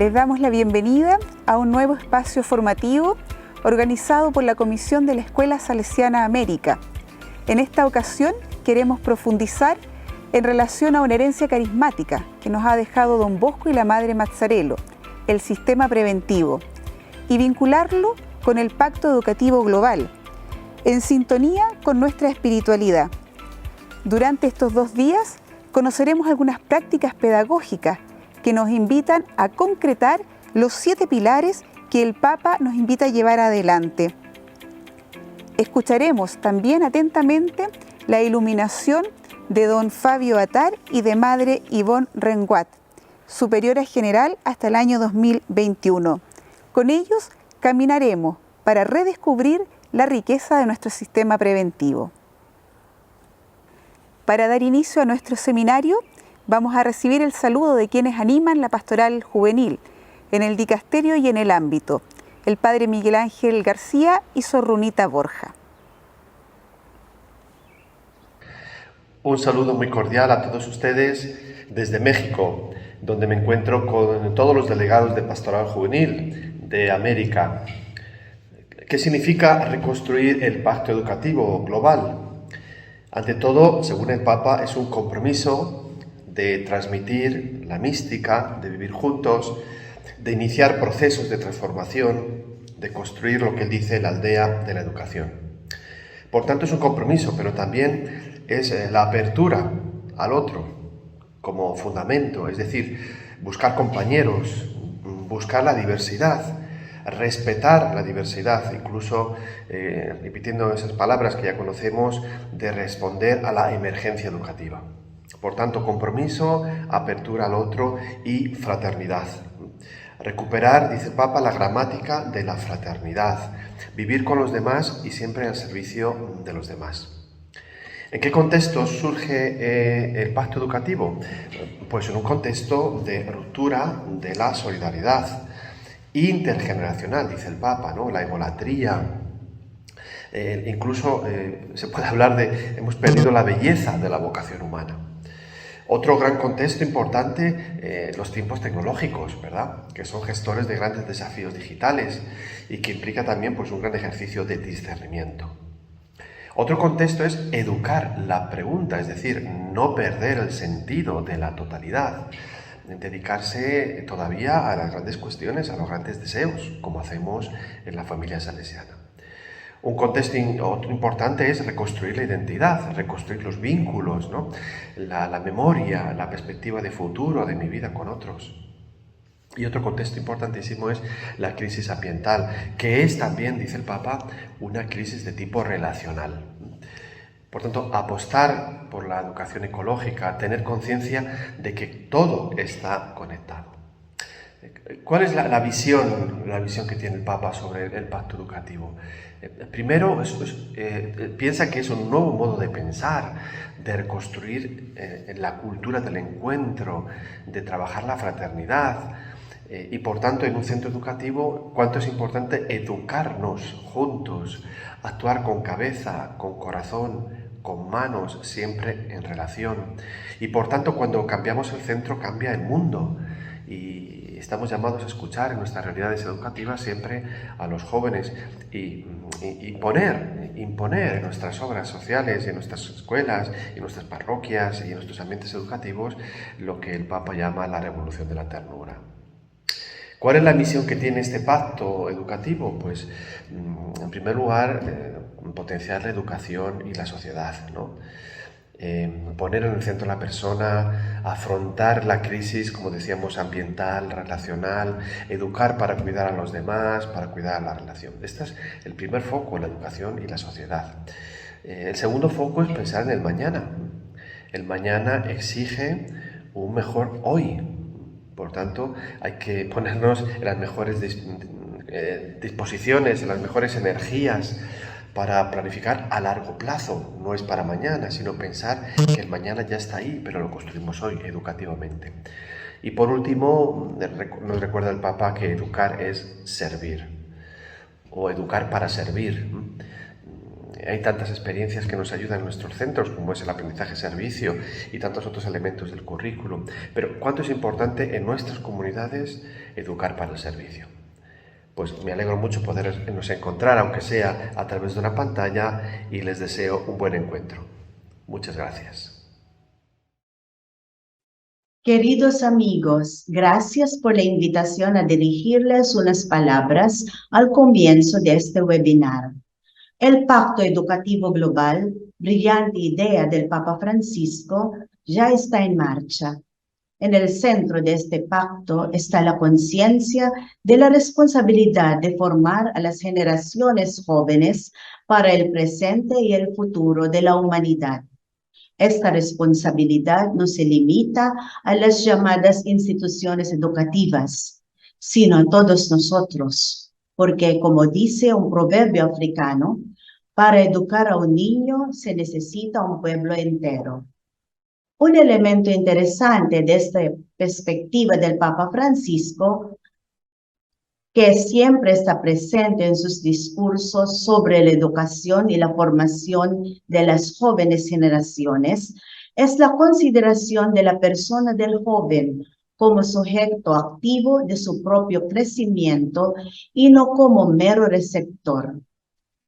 Les damos la bienvenida a un nuevo espacio formativo organizado por la Comisión de la Escuela Salesiana América. En esta ocasión queremos profundizar en relación a una herencia carismática que nos ha dejado Don Bosco y la Madre Mazzarello, el sistema preventivo, y vincularlo con el Pacto Educativo Global, en sintonía con nuestra espiritualidad. Durante estos 2 días conoceremos algunas prácticas pedagógicas que nos invitan a concretar los 7 pilares que el Papa nos invita a llevar adelante. Escucharemos también atentamente la iluminación de don Fabio Attar y de Madre Yvonne Renguat, superiora general hasta el año 2021. Con ellos caminaremos para redescubrir la riqueza de nuestro sistema preventivo. Para dar inicio a nuestro seminario, vamos a recibir el saludo de quienes animan la pastoral juvenil en el dicasterio y en el ámbito, el Padre Miguel Ángel García y Sor Runita Borja. Un saludo muy cordial a todos ustedes desde México, donde me encuentro con todos los delegados de Pastoral Juvenil de América. ¿Qué significa reconstruir el pacto educativo global? Ante todo, según el Papa, es un compromiso de transmitir la mística, de vivir juntos, de iniciar procesos de transformación, de construir lo que él dice la aldea de la educación. Por tanto, es un compromiso, pero también es la apertura al otro como fundamento, es decir, buscar compañeros, buscar la diversidad, respetar la diversidad, incluso repitiendo esas palabras que ya conocemos, de responder a la emergencia educativa. Por tanto, compromiso, apertura al otro y fraternidad. Recuperar, dice el Papa, la gramática de la fraternidad, vivir con los demás y siempre al servicio de los demás. ¿En qué contexto surge el pacto educativo? Pues en un contexto de ruptura de la solidaridad intergeneracional, dice el Papa, ¿no? La egolatría, incluso se puede hablar de hemos perdido la belleza de la vocación humana. Otro gran contexto importante, los tiempos tecnológicos, ¿verdad? Que son gestores de grandes desafíos digitales y que implica también pues, un gran ejercicio de discernimiento. Otro contexto es educar la pregunta, es decir, no perder el sentido de la totalidad, dedicarse todavía a las grandes cuestiones, a los grandes deseos, como hacemos en la familia salesiana. Un contexto otro importante es reconstruir la identidad, reconstruir los vínculos, ¿no? La memoria, la perspectiva de futuro de mi vida con otros. Y otro contexto importantísimo es la crisis ambiental, que es también, dice el Papa, una crisis de tipo relacional. Por tanto, apostar por la educación ecológica, tener conciencia de que todo está conectado. ¿Cuál es la visión que tiene el Papa sobre el pacto educativo? Primero, piensa que es un nuevo modo de pensar, de reconstruir la cultura del encuentro, de trabajar la fraternidad y, por tanto, en un centro educativo, cuánto es importante educarnos juntos, actuar con cabeza, con corazón, con manos, siempre en relación. Y, por tanto, cuando cambiamos el centro, cambia el mundo. Y estamos llamados a escuchar en nuestras realidades educativas siempre a los jóvenes y imponer en nuestras obras sociales, en nuestras escuelas, en nuestras parroquias y en nuestros ambientes educativos lo que el Papa llama la revolución de la ternura. ¿Cuál es la misión que tiene este pacto educativo? Pues, en primer lugar, potenciar la educación y la sociedad, ¿no? Poner en el centro a la persona, afrontar la crisis, como decíamos, ambiental, relacional, educar para cuidar a los demás, para cuidar a la relación. Este es el primer foco, la educación y la sociedad. El segundo foco es pensar en el mañana. El mañana exige un mejor hoy. Por tanto, hay que ponernos en las mejores disposiciones, en las mejores energías, para planificar a largo plazo, no es para mañana, sino pensar que el mañana ya está ahí, pero lo construimos hoy educativamente. Y por último, nos recuerda el Papa que educar es servir, o educar para servir. Hay tantas experiencias que nos ayudan en nuestros centros, como es el aprendizaje-servicio y tantos otros elementos del currículum. Pero ¿cuánto es importante en nuestras comunidades educar para el servicio? Pues me alegro mucho podernos encontrar, aunque sea a través de una pantalla, y les deseo un buen encuentro. Muchas gracias. Queridos amigos, gracias por la invitación a dirigirles unas palabras al comienzo de este webinar. El Pacto Educativo Global, brillante idea del Papa Francisco, ya está en marcha. En el centro de este pacto está la conciencia de la responsabilidad de formar a las generaciones jóvenes para el presente y el futuro de la humanidad. Esta responsabilidad no se limita a las llamadas instituciones educativas, sino a todos nosotros, porque como dice un proverbio africano, para educar a un niño se necesita un pueblo entero. Un elemento interesante de esta perspectiva del Papa Francisco, que siempre está presente en sus discursos sobre la educación y la formación de las jóvenes generaciones, es la consideración de la persona del joven como sujeto activo de su propio crecimiento y no como mero receptor.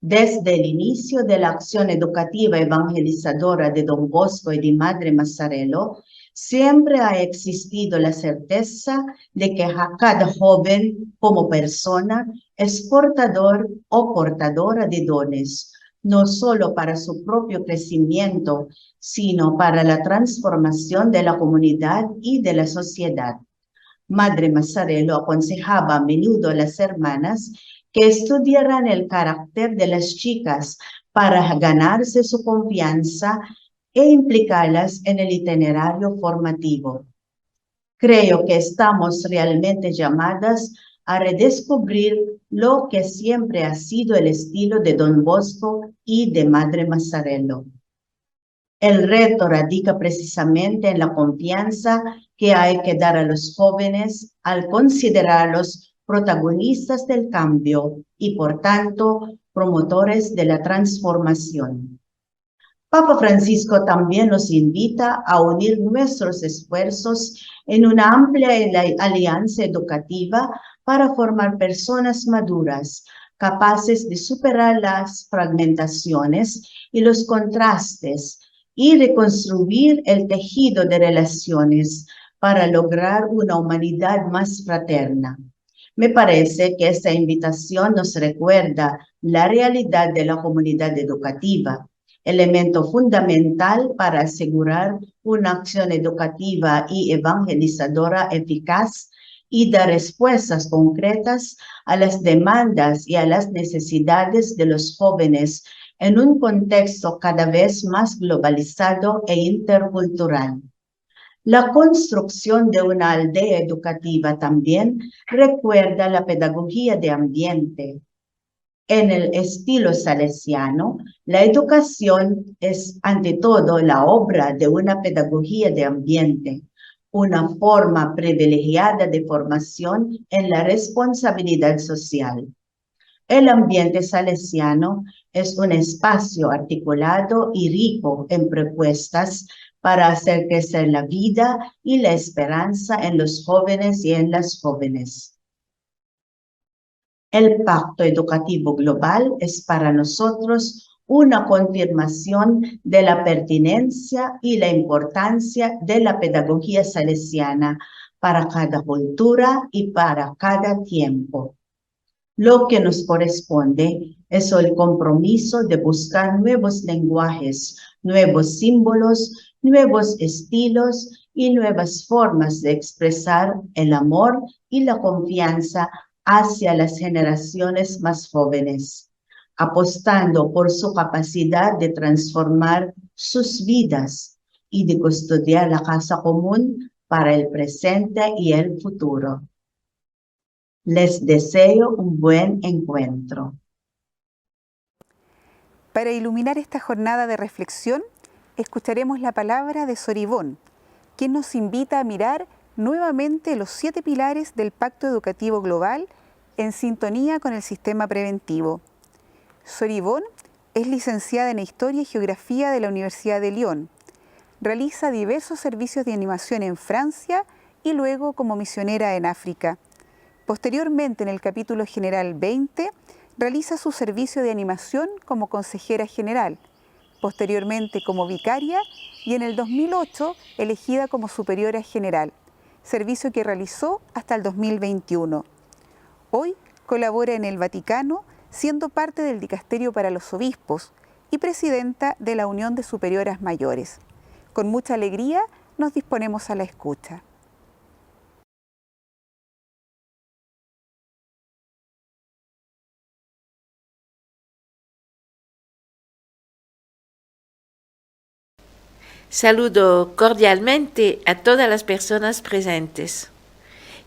Desde el inicio de la acción educativa evangelizadora de Don Bosco y de Madre Mazzarello, siempre ha existido la certeza de que cada joven como persona es portador o portadora de dones, no solo para su propio crecimiento, sino para la transformación de la comunidad y de la sociedad. Madre Mazzarello aconsejaba a menudo a las hermanas que estudiaran el carácter de las chicas para ganarse su confianza e implicarlas en el itinerario formativo. Creo que estamos realmente llamadas a redescubrir lo que siempre ha sido el estilo de Don Bosco y de Madre Mazzarello. El reto radica precisamente en la confianza que hay que dar a los jóvenes al considerarlos protagonistas del cambio y, por tanto, promotores de la transformación. Papa Francisco también nos invita a unir nuestros esfuerzos en una amplia alianza educativa para formar personas maduras, capaces de superar las fragmentaciones y los contrastes y reconstruir el tejido de relaciones para lograr una humanidad más fraterna. Me parece que esta invitación nos recuerda la realidad de la comunidad educativa, elemento fundamental para asegurar una acción educativa y evangelizadora eficaz y dar respuestas concretas a las demandas y a las necesidades de los jóvenes en un contexto cada vez más globalizado e intercultural. La construcción de una aldea educativa también recuerda la pedagogía de ambiente. En el estilo salesiano, la educación es ante todo la obra de una pedagogía de ambiente, una forma privilegiada de formación en la responsabilidad social. El ambiente salesiano es un espacio articulado y rico en propuestas para hacer crecer la vida y la esperanza en los jóvenes y en las jóvenes. El Pacto Educativo Global es para nosotros una confirmación de la pertinencia y la importancia de la pedagogía salesiana para cada cultura y para cada tiempo. Lo que nos corresponde es el compromiso de buscar nuevos lenguajes, nuevos símbolos, nuevos estilos y nuevas formas de expresar el amor y la confianza hacia las generaciones más jóvenes, apostando por su capacidad de transformar sus vidas y de custodiar la casa común para el presente y el futuro. Les deseo un buen encuentro. Para iluminar esta jornada de reflexión, escucharemos la palabra de Sor Ivonne, quien nos invita a mirar nuevamente los 7 pilares del Pacto Educativo Global en sintonía con el sistema preventivo. Sor Ivonne Es licenciada en Historia y Geografía de la Universidad de Lyon. Realiza diversos servicios de animación en Francia y luego como misionera en África. Posteriormente, en el capítulo general 20, realiza su servicio de animación como consejera general, posteriormente como vicaria y en el 2008 elegida como superiora general, servicio que realizó hasta el 2021. Hoy colabora en el Vaticano, siendo parte del Dicasterio para los Obispos y presidenta de la Unión de Superioras Mayores. Con mucha alegría nos disponemos a la escucha. Saludo cordialmente a todas las personas presentes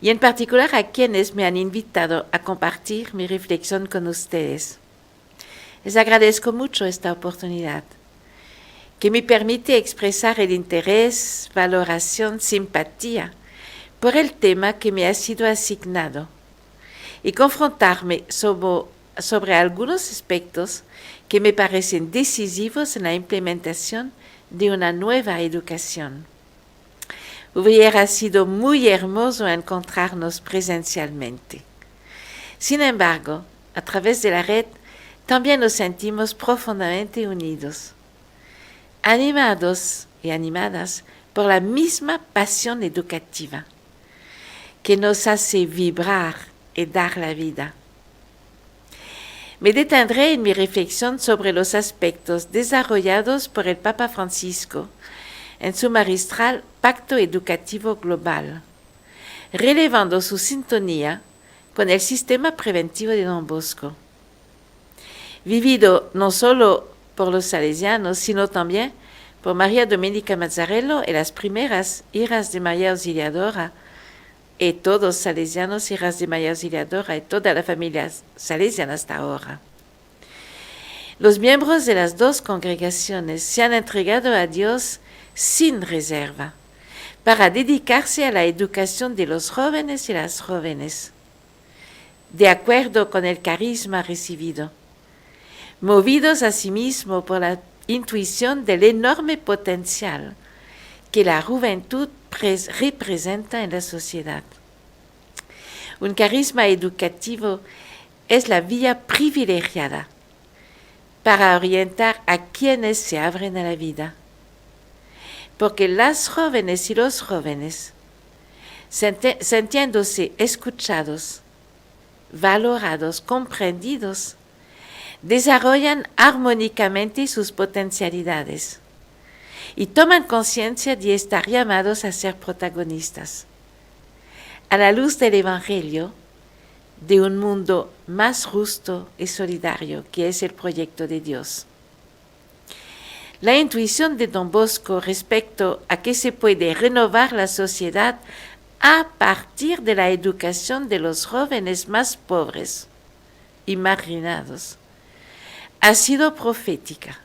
y en particular a quienes me han invitado a compartir mi reflexión con ustedes. Les agradezco mucho esta oportunidad que me permite expresar el interés, valoración, simpatía por el tema que me ha sido asignado y confrontarme sobre algunos aspectos que me parecen decisivos en la implementación de una nueva educación. Hubiera sido muy hermoso encontrarnos presencialmente. Sin embargo, a través de la red, también nos sentimos profundamente unidos, animados y animadas por la misma pasión educativa que nos hace vibrar y dar la vida. Me detendré en mi reflexión sobre los aspectos desarrollados por el Papa Francisco en su magistral Pacto Educativo Global, relevando su sintonía con el sistema preventivo de Don Bosco, vivido no solo por los salesianos, sino también por María Domenica Mazzarello y las primeras hijas de María Auxiliadora, y todos salesianos, hijas de María Auxiliadora y toda la familia salesiana hasta ahora. Los miembros de las dos congregaciones se han entregado a Dios sin reserva para dedicarse a la educación de los jóvenes y las jóvenes, de acuerdo con el carisma recibido, movidos asimismo por la intuición del enorme potencial que la juventud representa en la sociedad. Un carisma educativo es la vía privilegiada para orientar a quienes se abren a la vida, porque las jóvenes y los jóvenes, sintiéndose escuchados, valorados, comprendidos, desarrollan armónicamente sus potencialidades y toman conciencia de estar llamados a ser protagonistas, a la luz del Evangelio, de un mundo más justo y solidario, que es el proyecto de Dios. La intuición de Don Bosco respecto a que se puede renovar la sociedad a partir de la educación de los jóvenes más pobres y marginados ha sido profética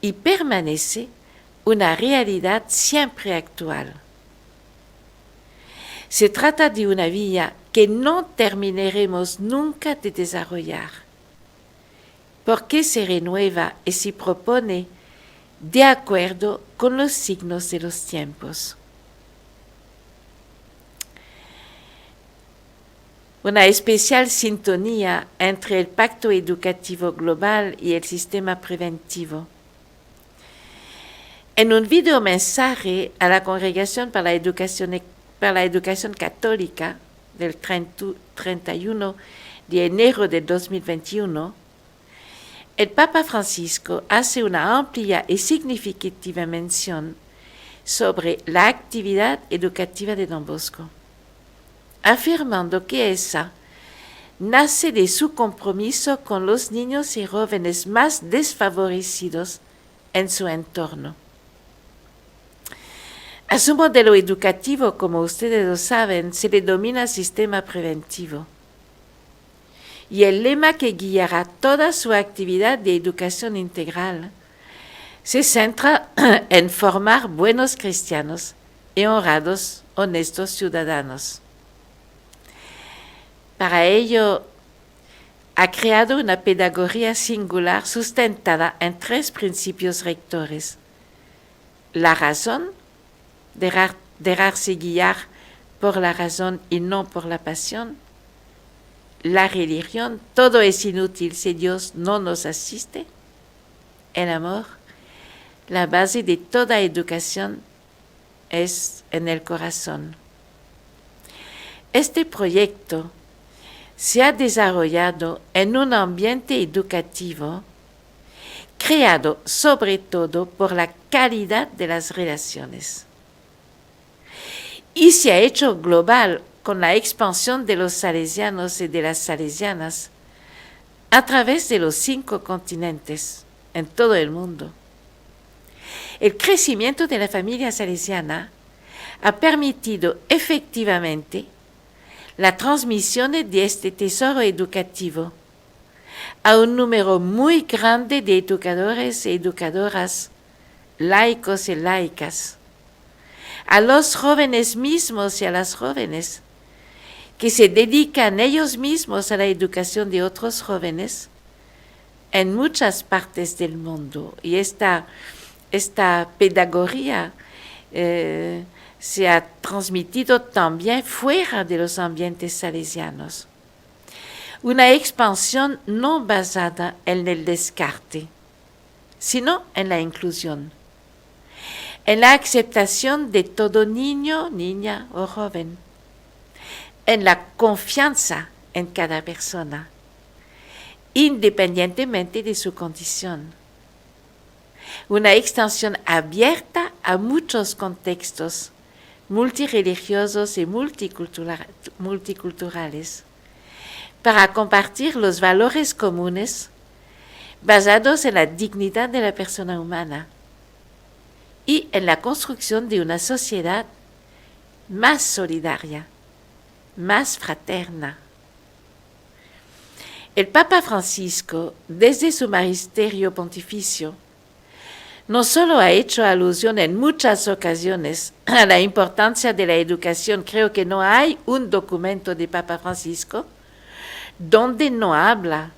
y permanece una realidad siempre actual. Se trata de una vía que no terminaremos nunca de desarrollar, porque se renueva y se propone de acuerdo con los signos de los tiempos. Una especial sintonía entre el Pacto Educativo Global y el sistema preventivo. En un video mensaje a la Congregación para la Educación Católica del 31 de enero de 2021, el Papa Francisco hace una amplia y significativa mención sobre la actividad educativa de Don Bosco, afirmando que esa nace de su compromiso con los niños y jóvenes más desfavorecidos en su entorno. A su modelo educativo, como ustedes lo saben, se le denomina sistema preventivo. Y el lema que guiará toda su actividad de educación integral se centra en formar buenos cristianos y honrados, honestos ciudadanos. Para ello, ha creado una pedagogía singular sustentada en 3 principios rectores: la razón, dejarse guiar por la razón y no por la pasión; la religión, todo es inútil si Dios no nos asiste; el amor, la base de toda educación es en el corazón. Este proyecto se ha desarrollado en un ambiente educativo creado sobre todo por la calidad de las relaciones, y se ha hecho global con la expansión de los salesianos y de las salesianas a través de los 5 continentes en todo el mundo. El crecimiento de la familia salesiana ha permitido efectivamente la transmisión de este tesoro educativo a un número muy grande de educadores y educadoras, laicos y laicas, a los jóvenes mismos y a las jóvenes, que se dedican ellos mismos a la educación de otros jóvenes en muchas partes del mundo. Y esta pedagogía se ha transmitido también fuera de los ambientes salesianos. Una expansión no basada en el descarte, sino en la inclusión, en la aceptación de todo niño, niña o joven, en la confianza en cada persona, independientemente de su condición. Una extensión abierta a muchos contextos multireligiosos y multiculturales, para compartir los valores comunes basados en la dignidad de la persona humana y en la construcción de una sociedad más solidaria, más fraterna. El Papa Francisco, desde su magisterio pontificio, no solo ha hecho alusión en muchas ocasiones a la importancia de la educación. Creo que no hay un documento de Papa Francisco donde no habla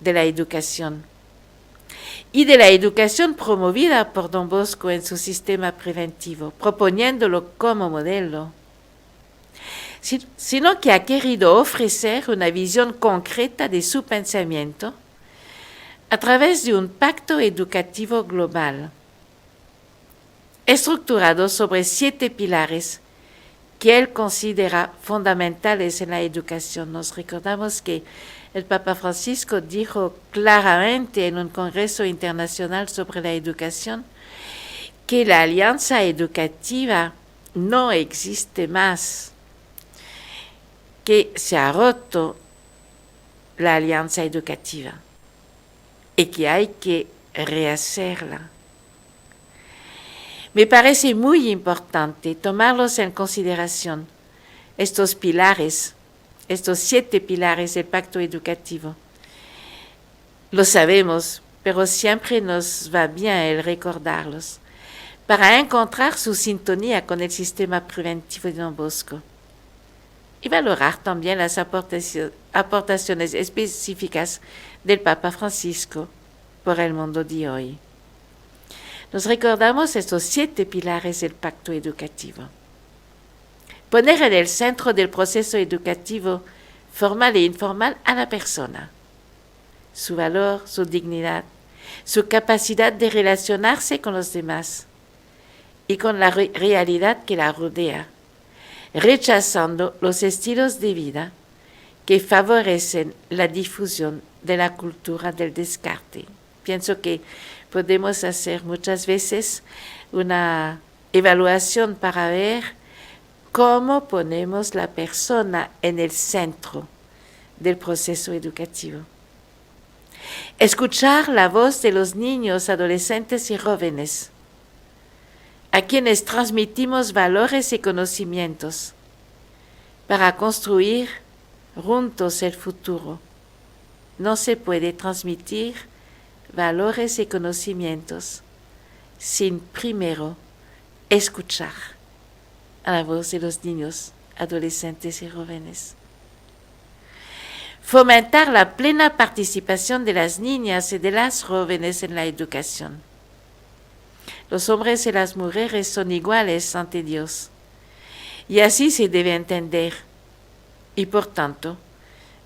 de la educación y de la educación promovida por Don Bosco en su sistema preventivo, proponiéndolo como modelo, sino que ha querido ofrecer una visión concreta de su pensamiento a través de un pacto educativo global, estructurado sobre 7 pilares que él considera fundamentales en la educación. Nos recordamos que el Papa Francisco dijo claramente en un congreso internacional sobre la educación que la alianza educativa no existe más, que se ha roto la alianza educativa y que hay que rehacerla. Me parece muy importante tomarlos en consideración, estos pilares, estos 7 pilares del pacto educativo. Lo sabemos, pero siempre nos va bien el recordarlos, para encontrar su sintonía con el sistema preventivo de Don Bosco y valorar también las aportaciones específicas del Papa Francisco por el mundo de hoy. Nos recordamos estos 7 pilares del pacto educativo. Poner en el centro del proceso educativo formal e informal a la persona, su valor, su dignidad, su capacidad de relacionarse con los demás y con la realidad que la rodea, rechazando los estilos de vida que favorecen la difusión de la cultura del descarte. Pienso que podemos hacer muchas veces una evaluación para ver cómo ponemos la persona en el centro del proceso educativo. Escuchar la voz de los niños, adolescentes y jóvenes, a quienes transmitimos valores y conocimientos para construir juntos el futuro. No se puede transmitir valores y conocimientos sin primero escuchar a la voz de los niños, adolescentes y jóvenes. fomentar la plena participación de las niñas y de las jóvenes en la educación. Los hombres y las mujeres son iguales ante Dios, y así se debe entender, y por tanto,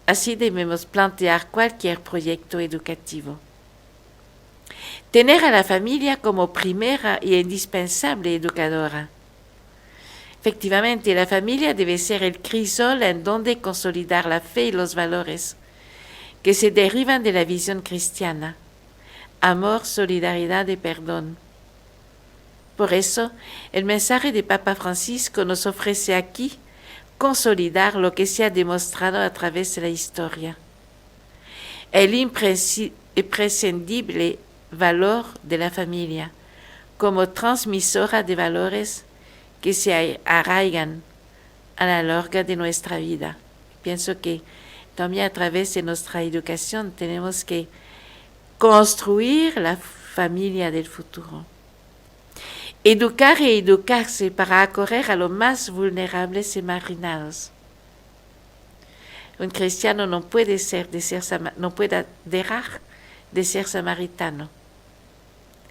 así debemos plantear cualquier proyecto educativo. Tener a la familia como primera y indispensable educadora. Efectivamente, la familia debe ser el crisol en donde consolidar la fe y los valores que se derivan de la visión cristiana: amor, solidaridad y perdón. Por eso, el mensaje de Papa Francisco nos ofrece aquí consolidar lo que se ha demostrado a través de la historia: el imprescindible valor de la familia como transmisora de valores que se arraigan a la larga de nuestra vida. Pienso que también a través de nuestra educación tenemos que construir la familia del futuro. Educar y educarse para acoger a los más vulnerables y marginados. Un cristiano no puede dejar de ser samaritano.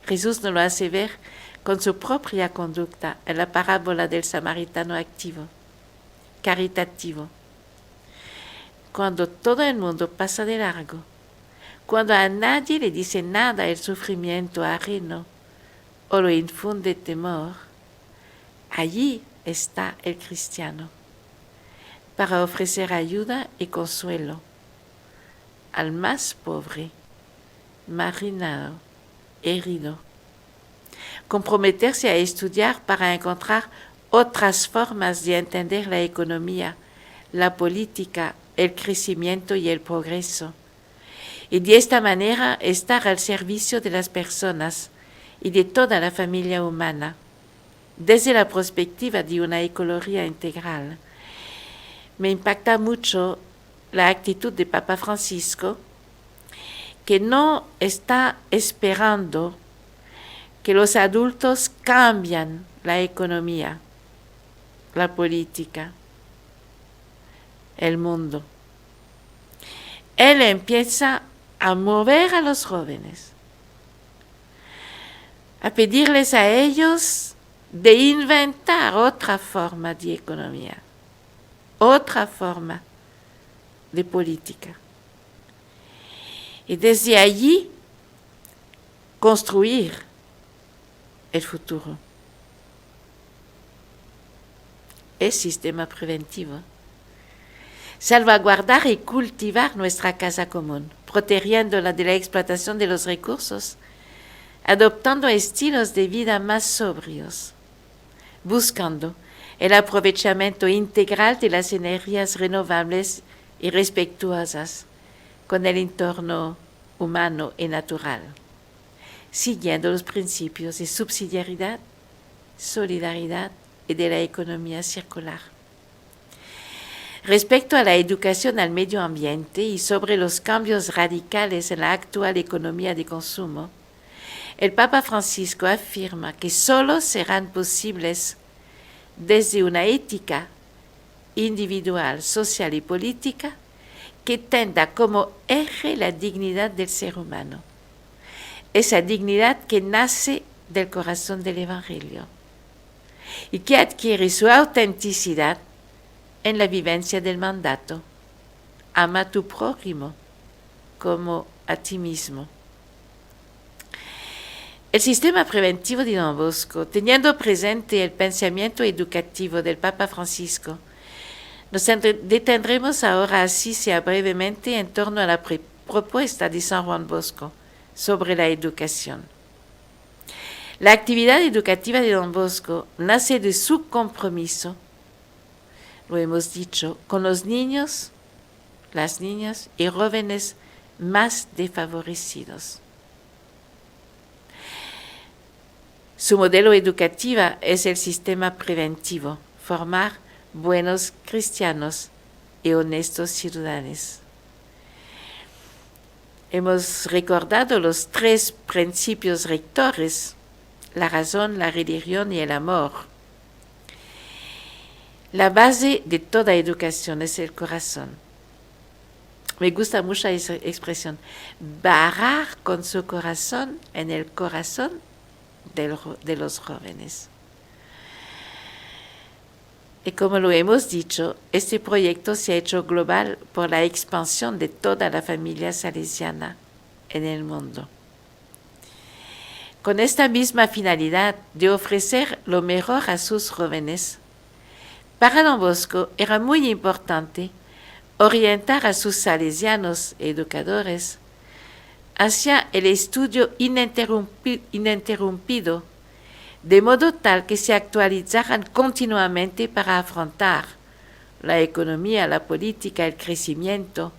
Jesús nos lo hace ver con su propia conducta en la parábola del samaritano activo, caritativo. Cuando todo el mundo pasa de largo, cuando a nadie le dice nada el sufrimiento ajeno o lo infunde temor, allí está el cristiano, para ofrecer ayuda y consuelo al más pobre, marginado, herido. Comprometerse a estudiar para encontrar otras formas de entender la economía, la política, el crecimiento y el progreso, y de esta manera estar al servicio de las personas y de toda la familia humana, desde la perspectiva de una ecología integral. Me impacta mucho la actitud de Papa Francisco, que no está esperando que los adultos cambien la economía, la política, el mundo. Él empieza a mover a los jóvenes, a pedirles a ellos de inventar otra forma de economía, otra forma de política. Y desde allí construir el futuro. El sistema preventivo. Salvaguardar y cultivar nuestra casa común, protegiéndola de la explotación de los recursos, adoptando estilos de vida más sobrios, buscando el aprovechamiento integral de las energías renovables y respetuosas con el entorno humano y natural, siguiendo los principios de subsidiariedad, solidaridad y de la economía circular. Respecto a la educación al medio ambiente y sobre los cambios radicales en la actual economía de consumo, el Papa Francisco afirma que solo serán posibles desde una ética individual, social y política que tenga como eje la dignidad del ser humano, esa dignidad que nace del corazón del Evangelio y que adquiere su autenticidad en la vivencia del mandato: ama a tu prójimo como a ti mismo. El sistema preventivo de Don Bosco, teniendo presente el pensamiento educativo del Papa Francisco, nos detendremos ahora, así sea brevemente, en torno a la propuesta de San Juan Bosco sobre la educación. La actividad educativa de Don Bosco nace de su compromiso, lo hemos dicho, con los niños, las niñas y jóvenes más desfavorecidos. Su modelo educativo es el sistema preventivo, formar buenos cristianos y honestos ciudadanos. Hemos recordado los 3 principios rectores: la razón, la religión y el amor. La base de toda educación es el corazón. Me gusta mucho esa expresión, varar con su corazón en el corazón de los jóvenes. Y como lo hemos dicho, este proyecto se ha hecho global por la expansión de toda la familia salesiana en el mundo. Con esta misma finalidad de ofrecer lo mejor a sus jóvenes, para Don Bosco era muy importante orientar a sus salesianos educadores hacia el estudio ininterrumpido, de modo tal que se actualizaran continuamente para afrontar la economía, la política, el crecimiento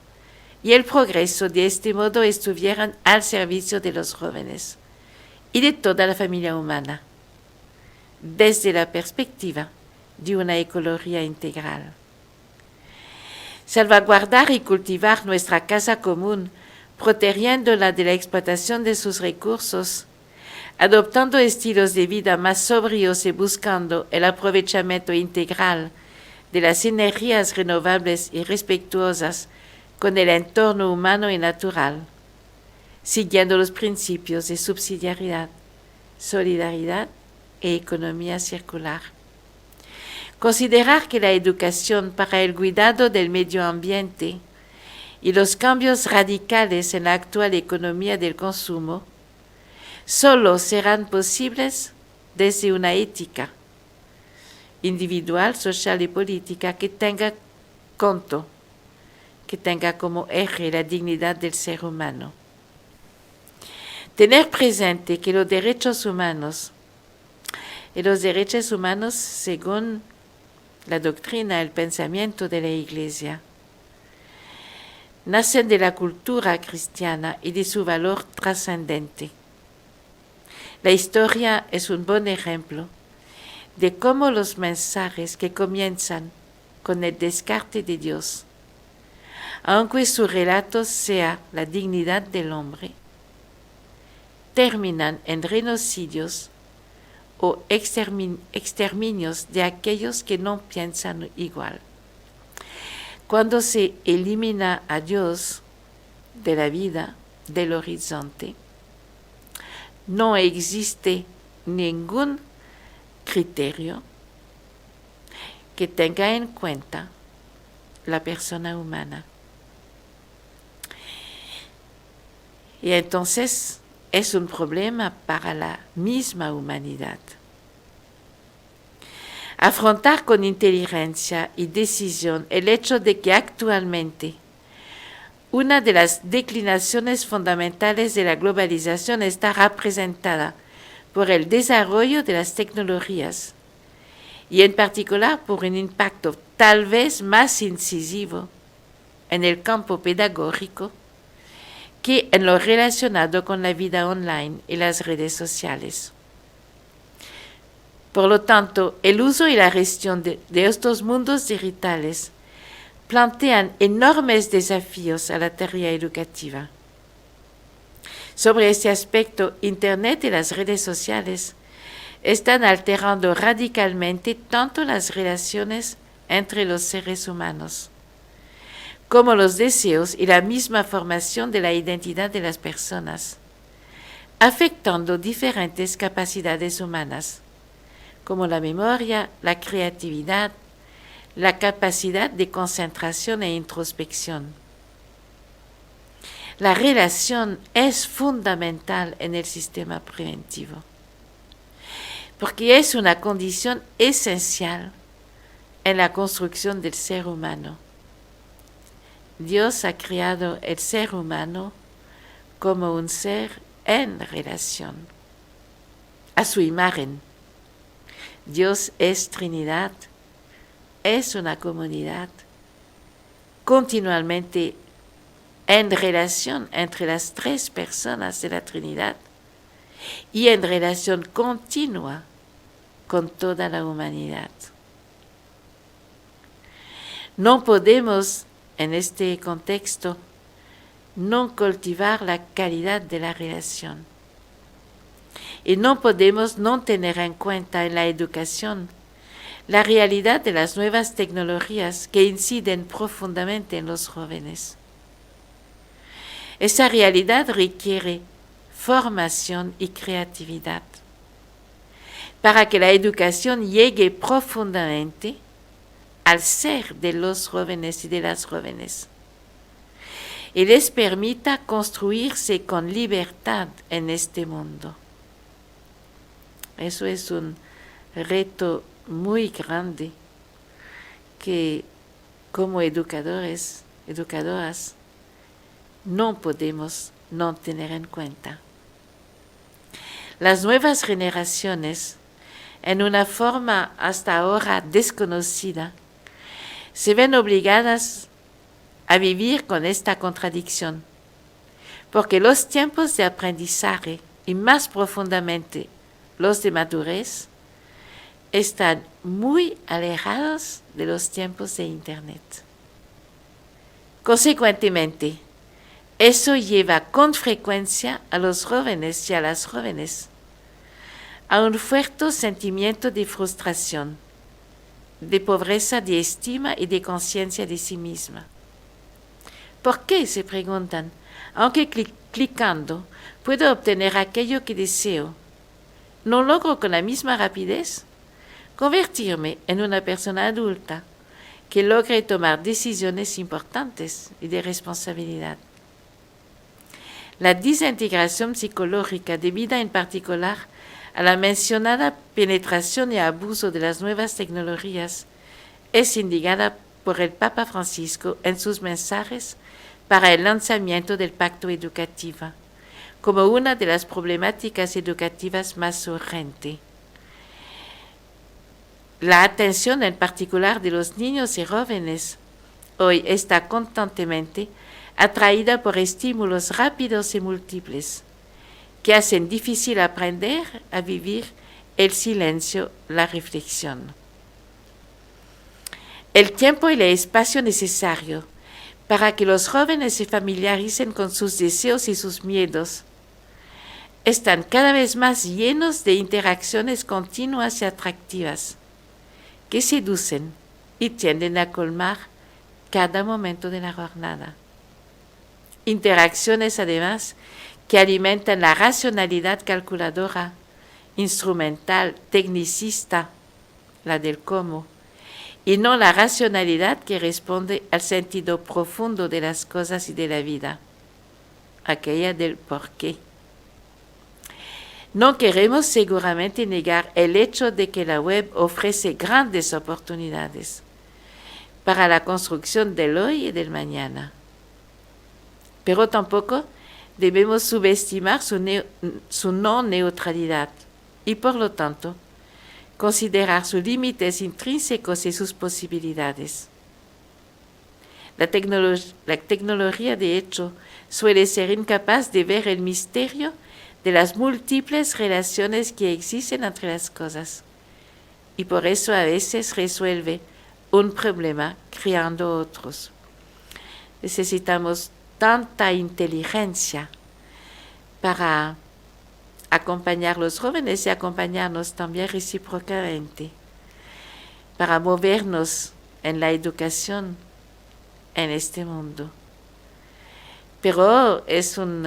y el progreso. De este modo estuvieran al servicio de los jóvenes y de toda la familia humana, desde la perspectiva de una ecología integral. Salvaguardar y cultivar nuestra casa común, protegiéndola de la explotación de sus recursos, adoptando estilos de vida más sobrios y buscando el aprovechamiento integral de las energías renovables y respetuosas con el entorno humano y natural, siguiendo los principios de subsidiariedad, solidaridad e economía circular. Considerar que la educación para el cuidado del medio ambiente y los cambios radicales en la actual economía del consumo solo serán posibles desde una ética individual, social y política que tenga como eje la dignidad del ser humano. Tener presente que los derechos humanos, según la doctrina, el pensamiento de la Iglesia, nacen de la cultura cristiana y de su valor trascendente. La historia es un buen ejemplo de cómo los mensajes que comienzan con el descarte de Dios, aunque su relato sea la dignidad del hombre, terminan en genocidios o exterminios de aquellos que no piensan igual. Cuando se elimina a Dios de la vida, del horizonte, no existe ningún criterio que tenga en cuenta la persona humana. Y entonces es un problema para la misma humanidad. Afrontar con inteligencia y decisión el hecho de que actualmente una de las declinaciones fundamentales de la globalización está representada por el desarrollo de las tecnologías y en particular por un impacto tal vez más incisivo en el campo pedagógico que en lo relacionado con la vida online y las redes sociales. Por lo tanto, el uso y la gestión de estos mundos digitales plantean enormes desafíos a la tarea educativa. Sobre este aspecto, Internet y las redes sociales están alterando radicalmente tanto las relaciones entre los seres humanos, como los deseos y la misma formación de la identidad de las personas, afectando diferentes capacidades humanas, como la memoria, la creatividad, la capacidad de concentración e introspección. La relación es fundamental en el sistema preventivo, porque es una condición esencial en la construcción del ser humano. Dios ha creado el ser humano como un ser en relación, a su imagen. Dios es Trinidad, es una comunidad continuamente en relación entre las tres personas de la Trinidad y en relación continua con toda la humanidad. No podemos, en este contexto, no cultivar la calidad de la relación. Y no podemos no tener en cuenta en la educación la realidad de las nuevas tecnologías que inciden profundamente en los jóvenes. Esa realidad requiere formación y creatividad para que la educación llegue profundamente al ser de los jóvenes y de las jóvenes y les permita construirse con libertad en este mundo. Eso es un reto muy grande que como educadores, educadoras, no podemos no tener en cuenta. Las nuevas generaciones, en una forma hasta ahora desconocida, se ven obligadas a vivir con esta contradicción, porque los tiempos de aprendizaje y más profundamente los de madurez están muy alejados de los tiempos de Internet. Consecuentemente, eso lleva con frecuencia a los jóvenes y a las jóvenes a un fuerte sentimiento de frustración, de pobreza de estima y de conciencia de sí misma. ¿Por qué? Se preguntan. Aunque clicando puedo obtener aquello que deseo, ¿no logro con la misma rapidez convertirme en una persona adulta que logre tomar decisiones importantes y de responsabilidad? La desintegración psicológica debida en particular a la mencionada penetración y abuso de las nuevas tecnologías es indicada por el Papa Francisco en sus mensajes para el lanzamiento del Pacto Educativo, como una de las problemáticas educativas más urgentes. La atención en particular de los niños y jóvenes hoy está constantemente atraída por estímulos rápidos y múltiples que hacen difícil aprender a vivir el silencio, la reflexión. El tiempo y el espacio necesario para que los jóvenes se familiaricen con sus deseos y sus miedos están cada vez más llenos de interacciones continuas y atractivas que seducen y tienden a colmar cada momento de la jornada. Interacciones, además, que alimentan la racionalidad calculadora, instrumental, tecnicista, la del cómo, y no la racionalidad que responde al sentido profundo de las cosas y de la vida, aquella del por qué. No queremos seguramente negar el hecho de que la web ofrece grandes oportunidades para la construcción del hoy y del mañana, pero tampoco debemos subestimar su no neutralidad y, por lo tanto, considerar sus límites intrínsecos y sus posibilidades. La tecnología, de hecho, suele ser incapaz de ver el misterio de las múltiples relaciones que existen entre las cosas, y por eso a veces resuelve un problema creando otros. Necesitamos tanta inteligencia para acompañar a los jóvenes y acompañarnos también recíprocamente, para movernos en la educación en este mundo. Pero es un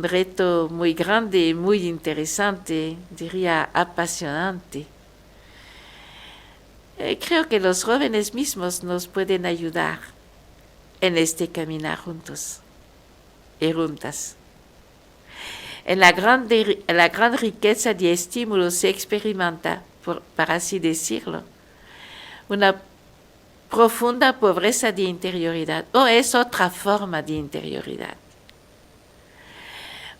reto muy grande, muy interesante, diría apasionante. Creo que los jóvenes mismos nos pueden ayudar en este caminar juntos y juntas. En la gran riqueza de estímulos se experimenta, para así decirlo, una profunda pobreza de interioridad, o es otra forma de interioridad.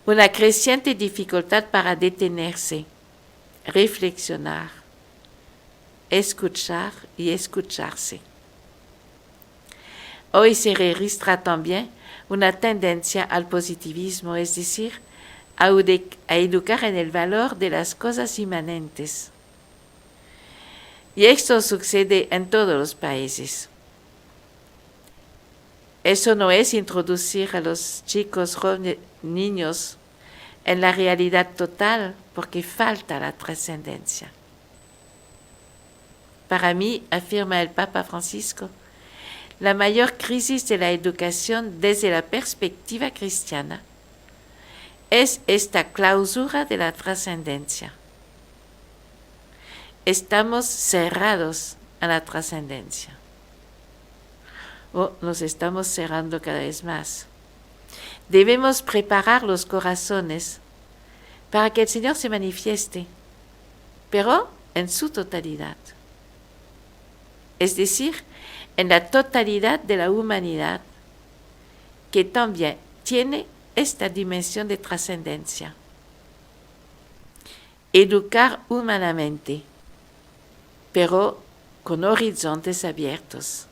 Una creciente dificultad para detenerse, reflexionar, escuchar y escucharse. Hoy se registra también una tendencia al positivismo, es decir, a educar en el valor de las cosas inmanentes. Y esto sucede en todos los países. Eso no es introducir a los chicos, jóvenes, niños en la realidad total, porque falta la trascendencia. Para mí, afirma el Papa Francisco, la mayor crisis de la educación desde la perspectiva cristiana es esta clausura de la trascendencia. Estamos cerrados a la trascendencia. O nos estamos cerrando cada vez más. Debemos preparar los corazones para que el Señor se manifieste, pero en su totalidad. Es decir, en la totalidad de la humanidad, que también tiene esta dimensión de trascendencia. Educar humanamente, pero con horizontes abiertos.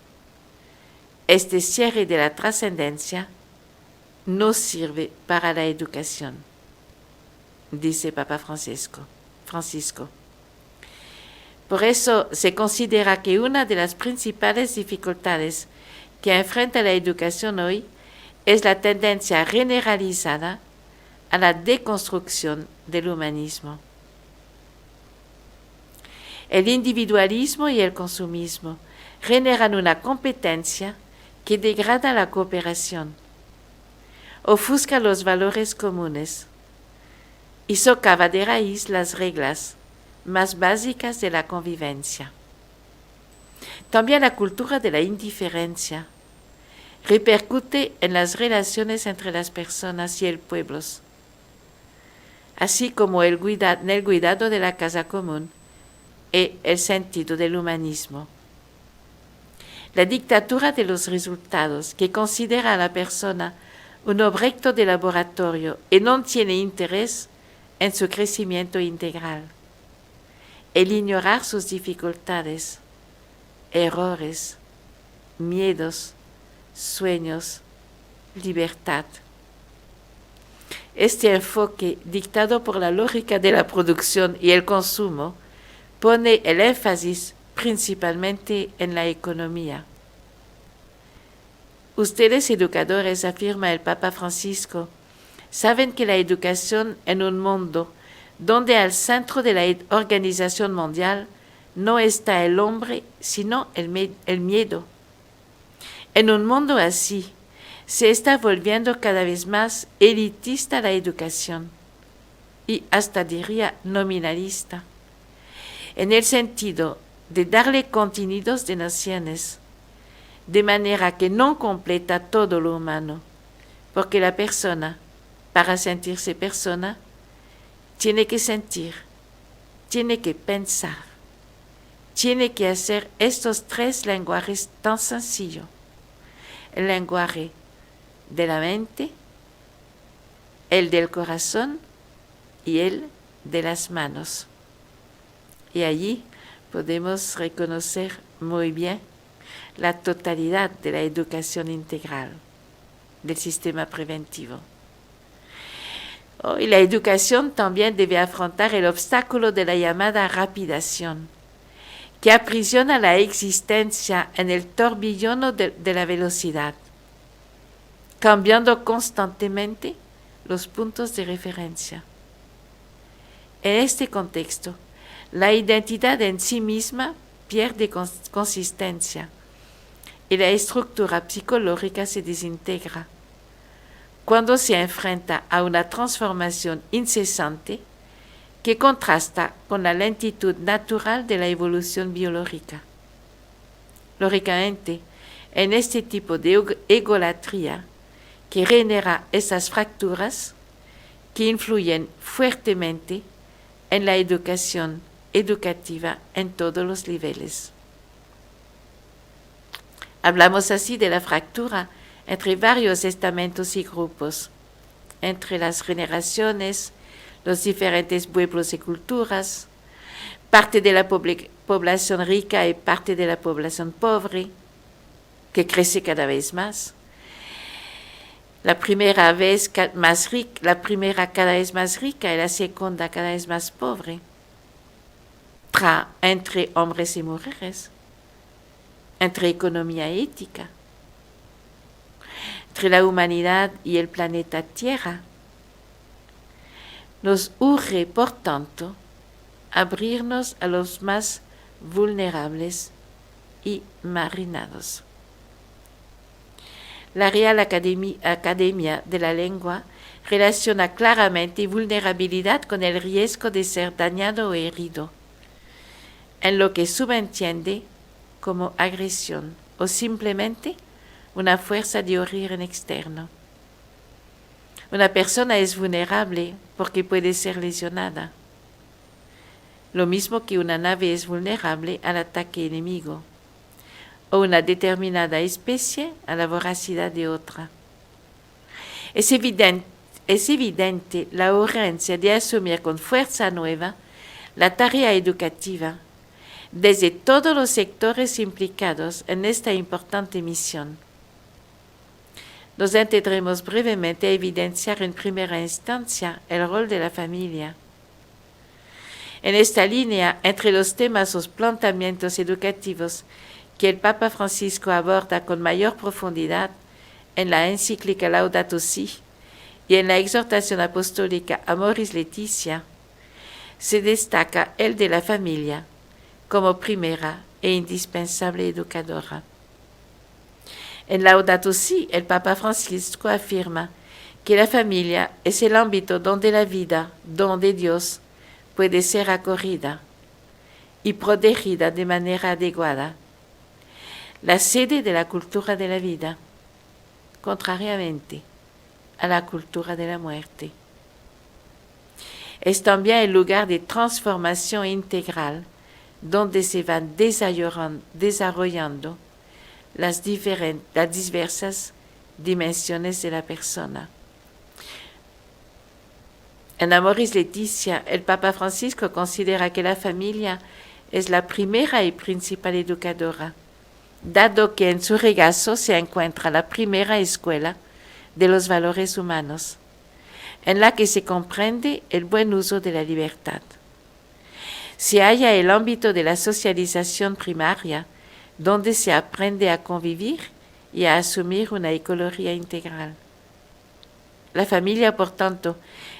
Este cierre de la trascendencia no sirve para la educación, dice Papa Francisco. Por eso se considera que una de las principales dificultades que enfrenta la educación hoy es la tendencia generalizada a la deconstrucción del humanismo. El individualismo y el consumismo generan una competencia que degrada la cooperación, ofusca los valores comunes y socava de raíz las reglas más básicas de la convivencia. También la cultura de la indiferencia repercute en las relaciones entre las personas y el pueblo, así como en el cuidado de la casa común y el sentido del humanismo. La dictadura de los resultados, que considera a la persona un objeto de laboratorio y no tiene interés en su crecimiento integral. El ignorar sus dificultades, errores, miedos, sueños, libertad. Este enfoque, dictado por la lógica de la producción y el consumo, pone el énfasis principalmente en la economía. Ustedes, educadores, afirma el Papa Francisco, saben que la educación en un mundo donde al centro de la organización mundial no está el hombre, sino el miedo. En un mundo así, se está volviendo cada vez más elitista la educación y hasta diría nominalista, en el sentido de darle contenidos de nociones, de manera que no completa todo lo humano, porque la persona, para sentirse persona, tiene que sentir, tiene que pensar, tiene que hacer estos tres lenguajes tan sencillos. El lenguaje de la mente, el del corazón y el de las manos. Y allí podemos reconocer muy bien la totalidad de la educación integral del sistema preventivo. Y la educación también debe afrontar el obstáculo de la llamada rapidación, que aprisiona la existencia en el tourbillon de la velocidad, cambiando constantemente los puntos de referencia. En este contexto, la identidad en sí misma pierde consistencia y la estructura psicológica se desintegra cuando se enfrenta a una transformación incesante que contrasta con la lentitud natural de la evolución biológica. Lógicamente, en este tipo de egolatría que genera esas fracturas que influyen fuertemente en la educación educativa en todos los niveles. Hablamos así de la fractura entre varios estamentos y grupos, entre las generaciones, los diferentes pueblos y culturas, parte de la población rica y parte de la población pobre, que crece cada vez más. La primera cada vez más rica y la segunda cada vez más pobre. Entre hombres y mujeres, entre economía y ética, entre la humanidad y el planeta Tierra. Nos urge, por tanto, abrirnos a los más vulnerables y marginados. la Real Academia de la Lengua relaciona claramente vulnerabilidad con el riesgo de ser dañado o herido, en lo que subentiende como agresión o simplemente una fuerza de origen externo. Una persona es vulnerable porque puede ser lesionada, lo mismo que una nave es vulnerable al ataque enemigo, o una determinada especie a la voracidad de otra. Es evidente la urgencia de asumir con fuerza nueva la tarea educativa desde todos los sectores implicados en esta importante misión. Nos detendremos brevemente a evidenciar en primera instancia el rol de la familia. En esta línea, entre los temas o planteamientos educativos que el Papa Francisco aborda con mayor profundidad en la encíclica Laudato Si y en la exhortación apostólica Amoris Laetitia, se destaca el de la familia como primera e indispensable educadora. En Laudato Si, el Papa Francisco afirma que la familia es el ámbito donde la vida, don de Dios, puede ser acogida y protegida de manera adecuada, la sede de la cultura de la vida, contrariamente a la cultura de la muerte. Es también el lugar de transformación integral donde se van desarrollando las diversas dimensiones de la persona. En Amoris Laetitia, el Papa Francisco considera que la familia es la primera y principal educadora, dado que en su regazo se encuentra la primera escuela de los valores humanos, en la que se comprende el buen uso de la libertad. Se halla el ámbito de la socialización primaria, donde se aprende a convivir y a asumir una ecología integral. La familia, por tanto,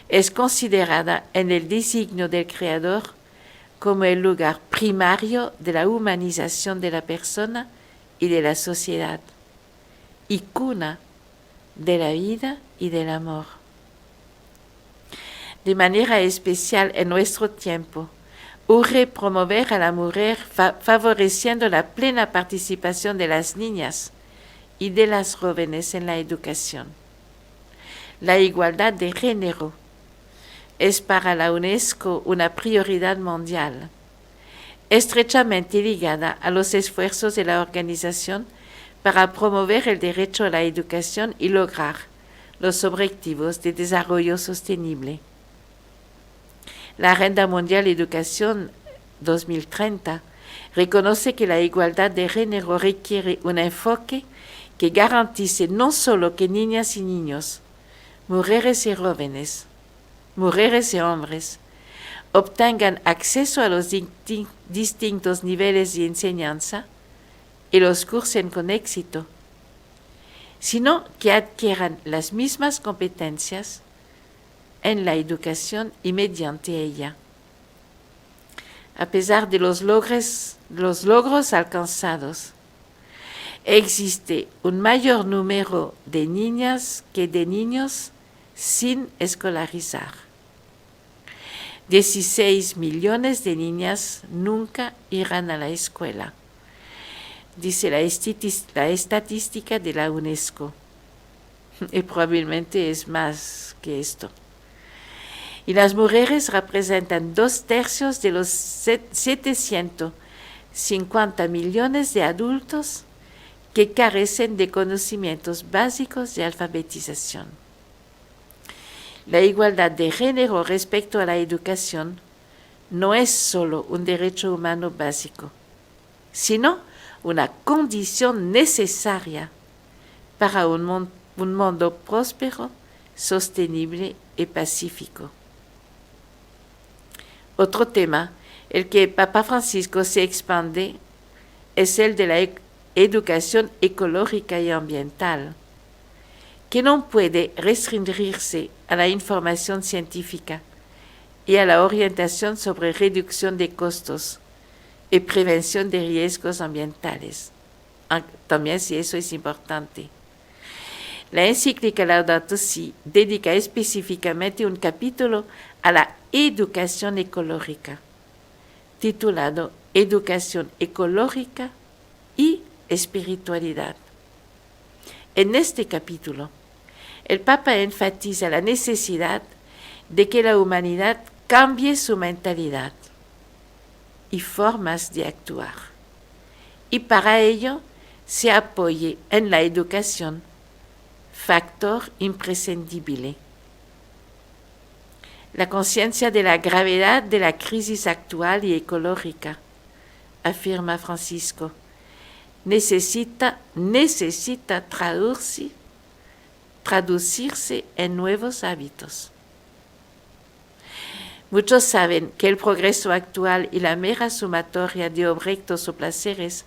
es considerada en el designio del Creador como el lugar primario de la humanización de la persona y de la sociedad, y cuna de la vida y del amor. De manera especial en nuestro tiempo, urge promover a la mujer favoreciendo la plena participación de las niñas y de las jóvenes en la educación. La igualdad de género es para la UNESCO una prioridad mundial, estrechamente ligada a los esfuerzos de la organización para promover el derecho a la educación y lograr los objetivos de desarrollo sostenible. La Agenda Mundial de Educación 2030 reconoce que la igualdad de género requiere un enfoque que garantice no solo que niñas y niños, mujeres y jóvenes, mujeres y hombres, obtengan acceso a los distintos niveles de enseñanza y los cursen con éxito, sino que adquieran las mismas competencias en la educación y mediante ella. A pesar de los logros alcanzados, existe un mayor número de niñas que de niños sin escolarizar. 16 millones de niñas nunca irán a la escuela, dice la estadística de la UNESCO, y probablemente es más que esto. Y las mujeres representan 2/3 de los 750 millones de adultos que carecen de conocimientos básicos de alfabetización. La igualdad de género respecto a la educación no es solo un derecho humano básico, sino una condición necesaria para un mundo próspero, sostenible y pacífico. Otro tema, el que Papa Francisco se expande, es el de la educación ecológica y ambiental, que no puede restringirse a la información científica y a la orientación sobre reducción de costos y prevención de riesgos ambientales, también si eso es importante, la encíclica Laudato Si dedica específicamente un capítulo a la educación ecológica, titulado Educación ecológica y espiritualidad. En este capítulo, el Papa enfatiza la necesidad de que la humanidad cambie su mentalidad y formas de actuar, y para ello se apoye en la educación, factor imprescindible. La conciencia de la gravedad de la crisis actual y ecológica, afirma Francisco, necesita traducirse en nuevos hábitos. Muchos saben que el progreso actual y la mera sumatoria de objetos o placeres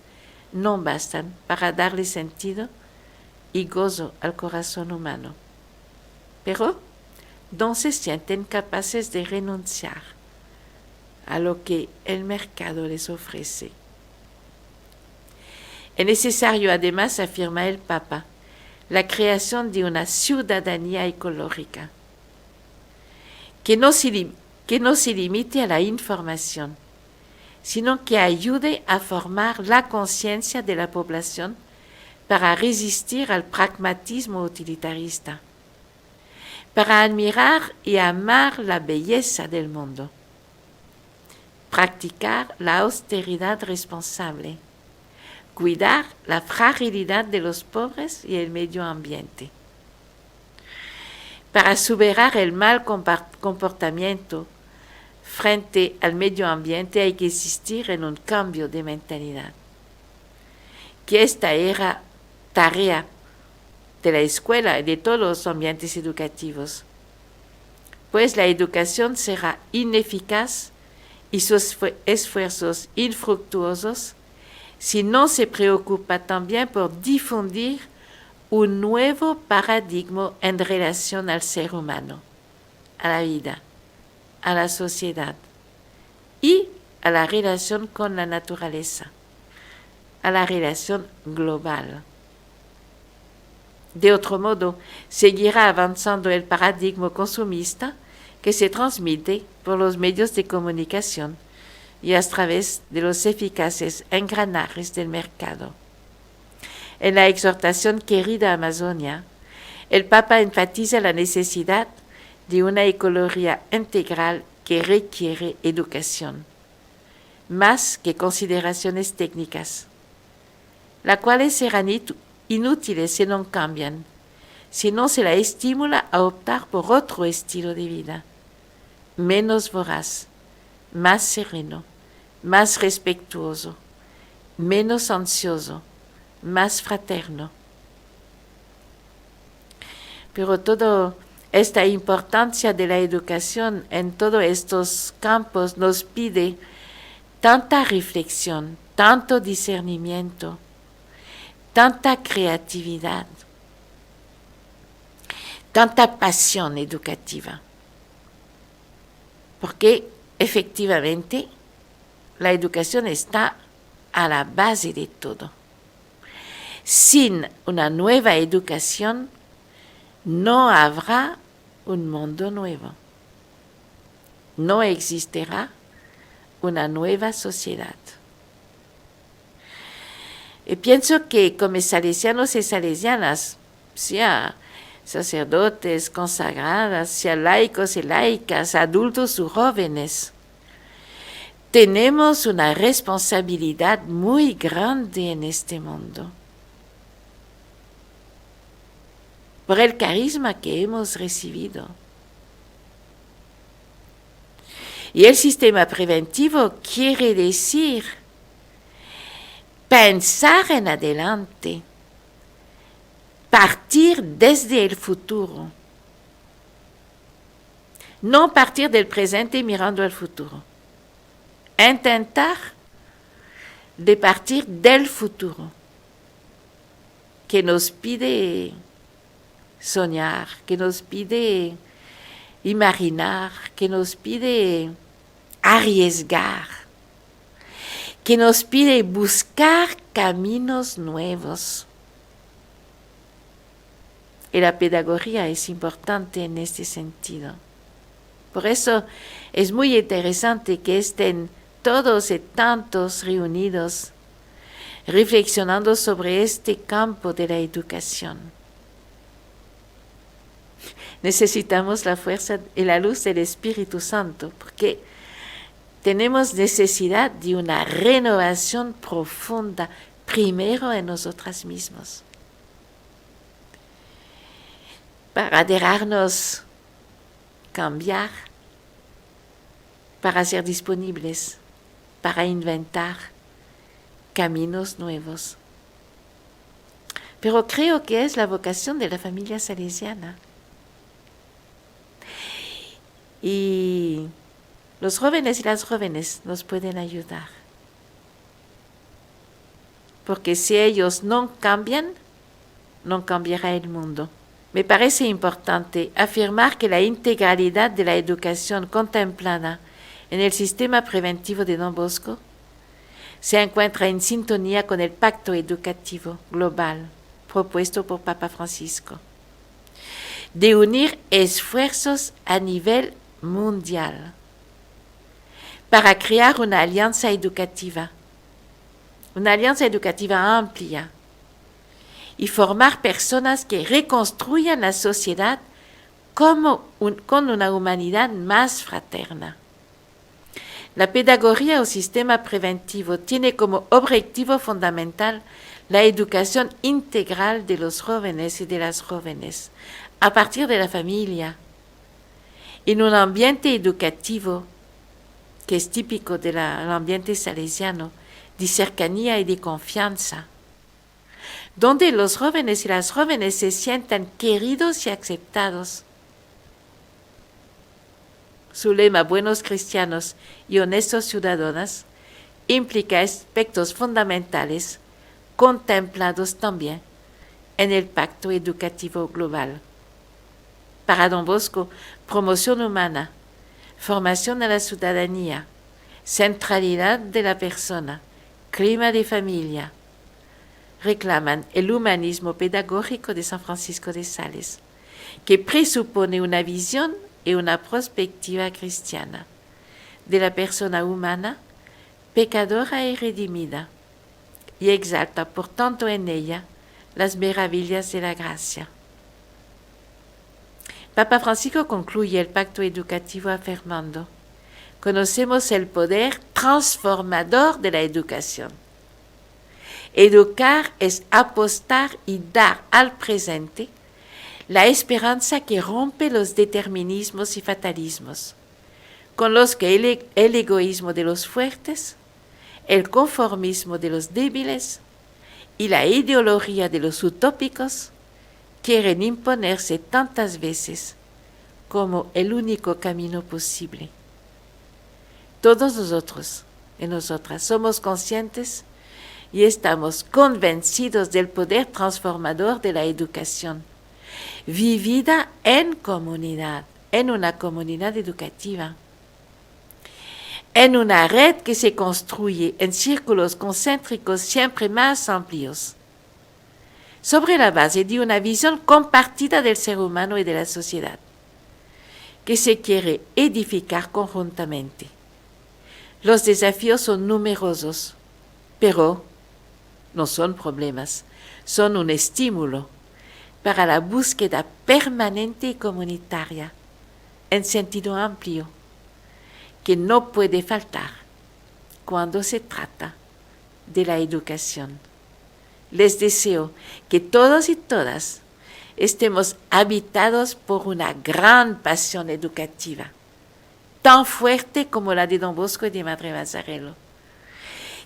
no bastan para darle sentido y gozo al corazón humano, pero no se sienten capaces de renunciar a lo que el mercado les ofrece. Es necesario, además, afirma el Papa, la creación de una ciudadanía ecológica que no se limite a la información, sino que ayude a formar la conciencia de la población para resistir al pragmatismo utilitarista, para admirar y amar la belleza del mundo, practicar la austeridad responsable, cuidar la fragilidad de los pobres y el medio ambiente. Para superar el mal comportamiento frente al medio ambiente hay que insistir en un cambio de mentalidad, que esta era tarea de la escuela y de todos los ambientes educativos, pues la educación será ineficaz y sus esfuerzos infructuosos si no se preocupa también por difundir un nuevo paradigma en relación al ser humano, a la vida, a la sociedad y a la relación con la naturaleza, a la relación global. De otro modo, seguirá avanzando el paradigma consumista que se transmite por los medios de comunicación y a través de los eficaces engranajes del mercado. En la exhortación Querida Amazonia, el Papa enfatiza la necesidad de una ecología integral que requiere educación, más que consideraciones técnicas, las cuales serán inútiles si no cambian, si no se la estimula a optar por otro estilo de vida, menos voraz, más sereno, más respetuoso, menos ansioso, más fraterno. Pero toda esta importancia de la educación en todos estos campos nos pide tanta reflexión, tanto discernimiento, tanta creatividad, tanta pasión educativa, porque efectivamente la educación está a la base de todo. Sin una nueva educación no habrá un mundo nuevo, no existirá una nueva sociedad. Y pienso que como salesianos y salesianas, sea sacerdotes, consagradas, sea laicos y laicas, adultos o jóvenes, tenemos una responsabilidad muy grande en este mundo, por el carisma que hemos recibido. Y el sistema preventivo quiere decir pensar en adelante, partir desde el futuro, no partir del presente mirando al futuro, intentar de partir del futuro, que nos pide soñar, que nos pide imaginar, que nos pide arriesgar, que nos pide buscar caminos nuevos. y la pedagogía es importante en este sentido. Por eso es muy interesante que estén todos y tantos reunidos reflexionando sobre este campo de la educación. Necesitamos la fuerza y la luz del Espíritu Santo porque tenemos necesidad de una renovación profunda, primero en nosotras mismos, para dejarnos cambiar, para ser disponibles, para inventar caminos nuevos. Pero creo que es la vocación de la familia salesiana. Y los jóvenes y las jóvenes nos pueden ayudar. Porque si ellos no cambian, no cambiará el mundo. Me parece importante afirmar que la integralidad de la educación contemplada en el sistema preventivo de Don Bosco se encuentra en sintonía con el pacto educativo global propuesto por Papa Francisco, de unir esfuerzos a nivel mundial para crear una alianza educativa amplia y formar personas que reconstruyan la sociedad con una humanidad más fraterna. La pedagogía o sistema preventivo tiene como objetivo fundamental la educación integral de los jóvenes y de las jóvenes, a partir de la familia, en un ambiente educativo que es típico del ambiente salesiano, de cercanía y de confianza, donde los jóvenes y las jóvenes se sientan queridos y aceptados. Su lema, buenos cristianos y honestos ciudadanos, implica aspectos fundamentales contemplados también en el Pacto Educativo Global. Para Don Bosco, promoción humana, formación de la ciudadanía, centralidad de la persona, clima de familia, reclaman el humanismo pedagógico de San Francisco de Sales, que presupone una visión y una perspectiva cristiana de la persona humana, pecadora y redimida, y exalta por tanto en ella las maravillas de la gracia. Papa Francisco concluye el pacto educativo afirmando: conocemos el poder transformador de la educación. Educar es apostar y dar al presente la esperanza que rompe los determinismos y fatalismos, con los que el egoísmo de los fuertes, el conformismo de los débiles y la ideología de los utópicos quieren imponerse tantas veces como el único camino posible. Todos nosotros y nosotras somos conscientes y estamos convencidos del poder transformador de la educación, vivida en comunidad, en una comunidad educativa, en una red que se construye en círculos concéntricos siempre más amplios, sobre la base de una visión compartida del ser humano y de la sociedad, que se quiere edificar conjuntamente. Los desafíos son numerosos, pero no son problemas, son un estímulo para la búsqueda permanente y comunitaria, en sentido amplio, que no puede faltar cuando se trata de la educación. Les deseo que todos y todas estemos habitados por una gran pasión educativa, tan fuerte como la de Don Bosco y de Madre Mazzarello,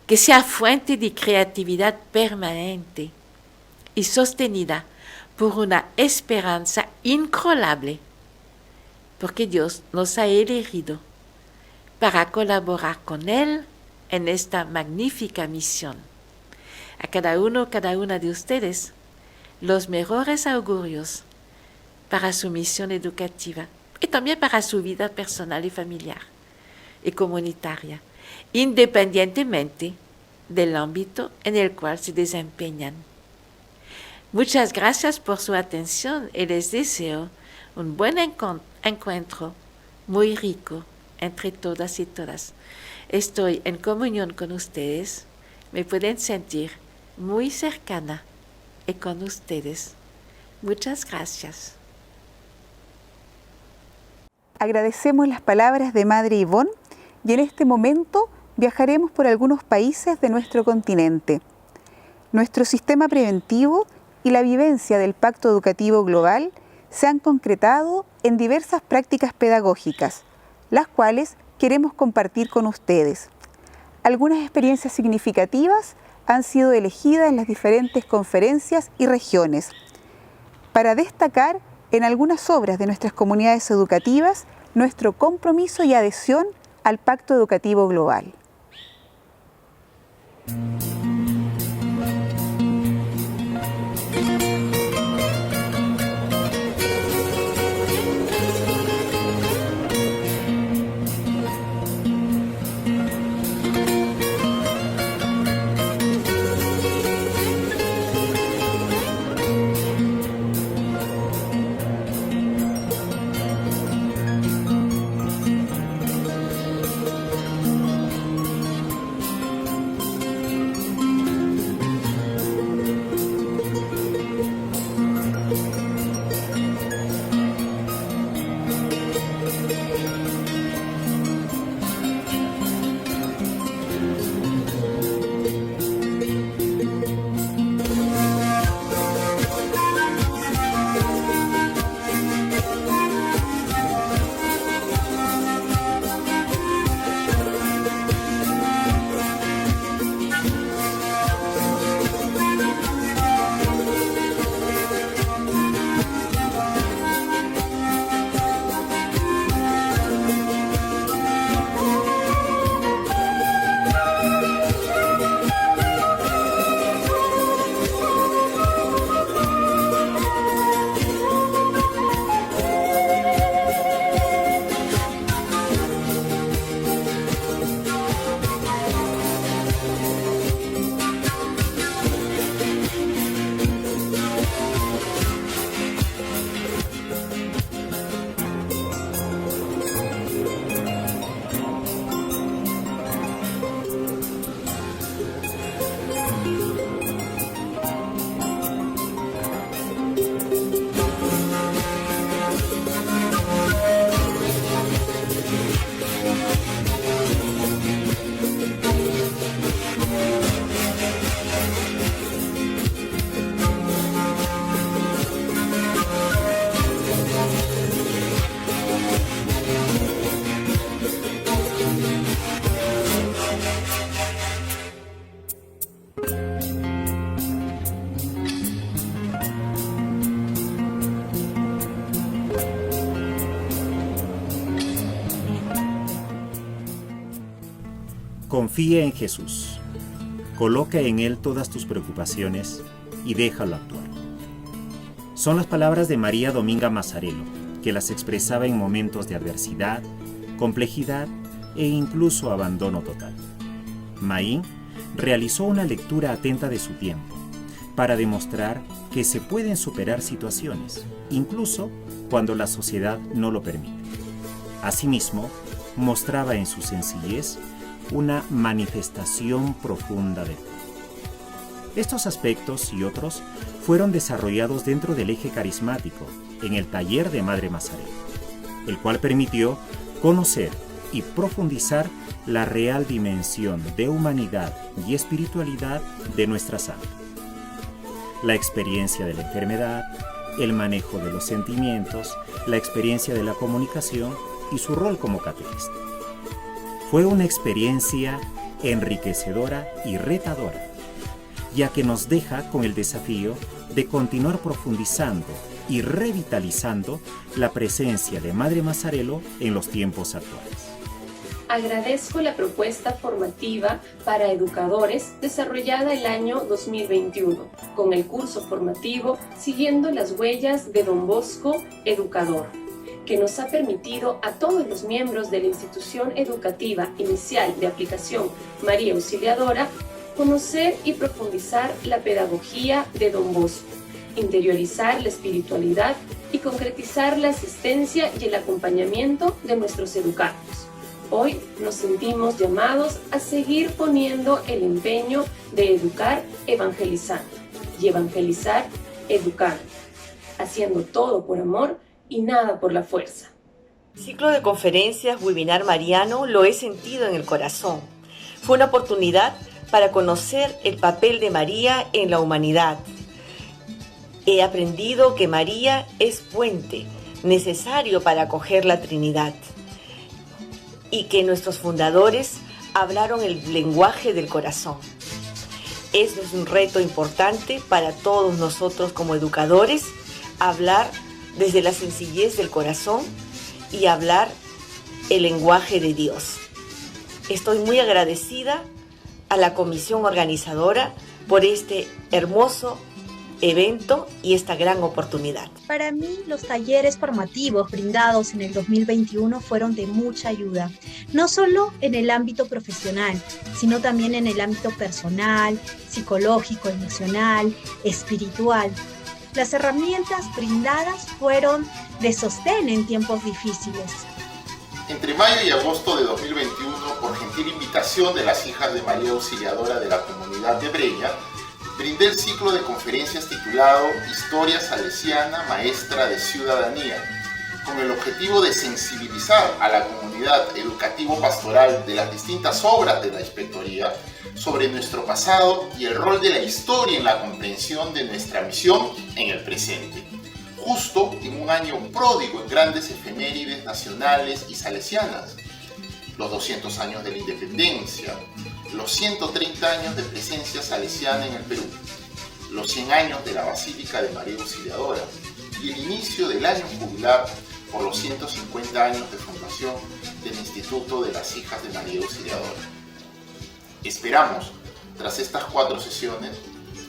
que sea fuente de creatividad permanente y sostenida por una esperanza incrolable, porque Dios nos ha elegido para colaborar con Él en esta magnífica misión. A cada uno, cada una de ustedes, los mejores augurios para su misión educativa y también para su vida personal y familiar y comunitaria, independientemente del ámbito en el cual se desempeñan. Muchas gracias por su atención y les deseo un buen encuentro muy rico entre todas y todas. Estoy en comunión con ustedes, me pueden sentir muy cercana y con ustedes. Muchas gracias. Agradecemos las palabras de Madre Yvonne y en este momento viajaremos por algunos países de nuestro continente. Nuestro sistema preventivo y la vivencia del Pacto Educativo Global se han concretado en diversas prácticas pedagógicas, las cuales queremos compartir con ustedes. Algunas experiencias significativas han sido elegidas en las diferentes conferencias y regiones. Para destacar en algunas obras de nuestras comunidades educativas nuestro compromiso y adhesión al Pacto Educativo Global. Confía en Jesús. Coloca en Él todas tus preocupaciones y déjalo actuar. Son las palabras de María Dominga Mazzarello, que las expresaba en momentos de adversidad, complejidad e incluso abandono total. Maín realizó una lectura atenta de su tiempo para demostrar que se pueden superar situaciones, incluso cuando la sociedad no lo permite. Asimismo, mostraba en su sencillez una manifestación profunda de fe. Estos aspectos y otros fueron desarrollados dentro del eje carismático en el taller de Madre Mazzarello, el cual permitió conocer y profundizar la real dimensión de humanidad y espiritualidad de nuestra santa. La experiencia de la enfermedad, el manejo de los sentimientos, la experiencia de la comunicación y su rol como catequista. Fue una experiencia enriquecedora y retadora, ya que nos deja con el desafío de continuar profundizando y revitalizando la presencia de Madre Mazzarello en los tiempos actuales. Agradezco la propuesta formativa para educadores desarrollada el año 2021, con el curso formativo Siguiendo las huellas de Don Bosco, Educador, que nos ha permitido a todos los miembros de la institución educativa inicial de aplicación María Auxiliadora conocer y profundizar la pedagogía de Don Bosco, interiorizar la espiritualidad y concretizar la asistencia y el acompañamiento de nuestros educandos. Hoy nos sentimos llamados a seguir poniendo el empeño de educar evangelizando y evangelizar educando, haciendo todo por amor y nada por la fuerza. Ciclo de conferencias Webinar Mariano lo he sentido en el corazón. Fue una oportunidad para conocer el papel de María en la humanidad. He aprendido que María es puente necesario para acoger la Trinidad y que nuestros fundadores hablaron el lenguaje del corazón. Eso es un reto importante para todos nosotros como educadores, hablar desde la sencillez del corazón y hablar el lenguaje de Dios. Estoy muy agradecida a la comisión organizadora por este hermoso evento y esta gran oportunidad. Para mí, los talleres formativos brindados en el 2021 fueron de mucha ayuda, no solo en el ámbito profesional, sino también en el ámbito personal, psicológico, emocional, espiritual. Las herramientas brindadas fueron de sostén en tiempos difíciles. Entre mayo y agosto de 2021, por gentil invitación de las hijas de María Auxiliadora de la comunidad de Breña, brindé el ciclo de conferencias titulado Historia Salesiana Maestra de Ciudadanía, con el objetivo de sensibilizar a la comunidad educativo-pastoral de las distintas obras de la Inspectoría sobre nuestro pasado y el rol de la historia en la comprensión de nuestra misión en el presente, justo en un año pródigo en grandes efemérides nacionales y salesianas, los 200 años de la independencia, los 130 años de presencia salesiana en el Perú, los 100 años de la Basílica de María Auxiliadora y el inicio del año jubilar por los 150 años de fundación del Instituto de las Hijas de María Auxiliadora. Esperamos, tras estas 4 sesiones,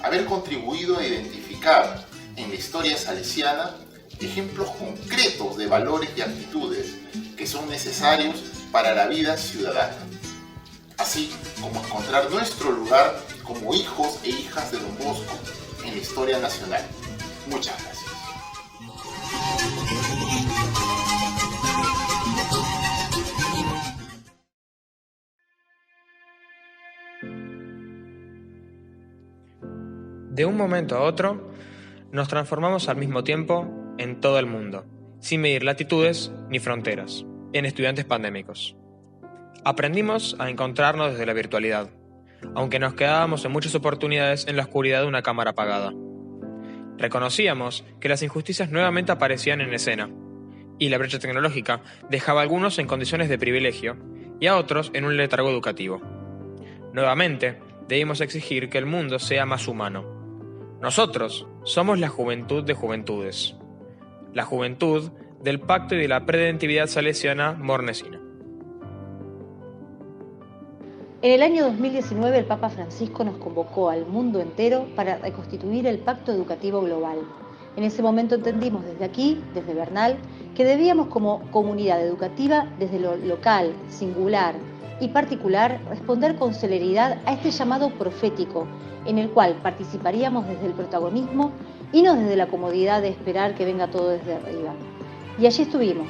haber contribuido a identificar en la historia salesiana ejemplos concretos de valores y actitudes que son necesarios para la vida ciudadana, así como encontrar nuestro lugar como hijos e hijas de Don Bosco en la historia nacional. Muchas gracias. De un momento a otro, nos transformamos al mismo tiempo en todo el mundo, sin medir latitudes ni fronteras, en estudiantes pandémicos. Aprendimos a encontrarnos desde la virtualidad, aunque nos quedábamos en muchas oportunidades en la oscuridad de una cámara apagada. Reconocíamos que las injusticias nuevamente aparecían en escena, y la brecha tecnológica dejaba a algunos en condiciones de privilegio y a otros en un letargo educativo. Nuevamente, debimos exigir que el mundo sea más humano. Nosotros somos la juventud de juventudes, la juventud del pacto y de la predentividad salesiana mornesina. En el año 2019 el Papa Francisco nos convocó al mundo entero para reconstituir el Pacto Educativo Global. En ese momento entendimos desde aquí, desde Bernal, que debíamos como comunidad educativa, desde lo local, singular y particular, responder con celeridad a este llamado profético, en el cual participaríamos desde el protagonismo y no desde la comodidad de esperar que venga todo desde arriba. Y allí estuvimos,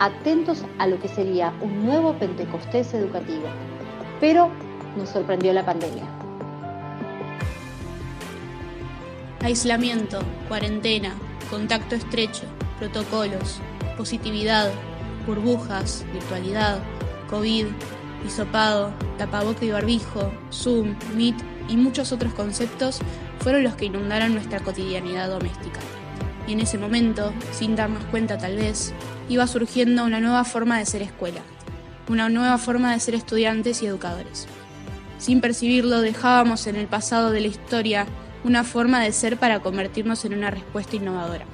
atentos a lo que sería un nuevo Pentecostés educativo. Pero nos sorprendió la pandemia. Aislamiento, cuarentena, contacto estrecho, protocolos, positividad, burbujas, virtualidad, COVID, hisopado, tapaboca y barbijo, Zoom, Meet y muchos otros conceptos fueron los que inundaron nuestra cotidianidad doméstica. Y en ese momento, sin darnos cuenta tal vez, iba surgiendo una nueva forma de ser escuela, una nueva forma de ser estudiantes y educadores. Sin percibirlo, dejábamos en el pasado de la historia una forma de ser para convertirnos en una respuesta innovadora.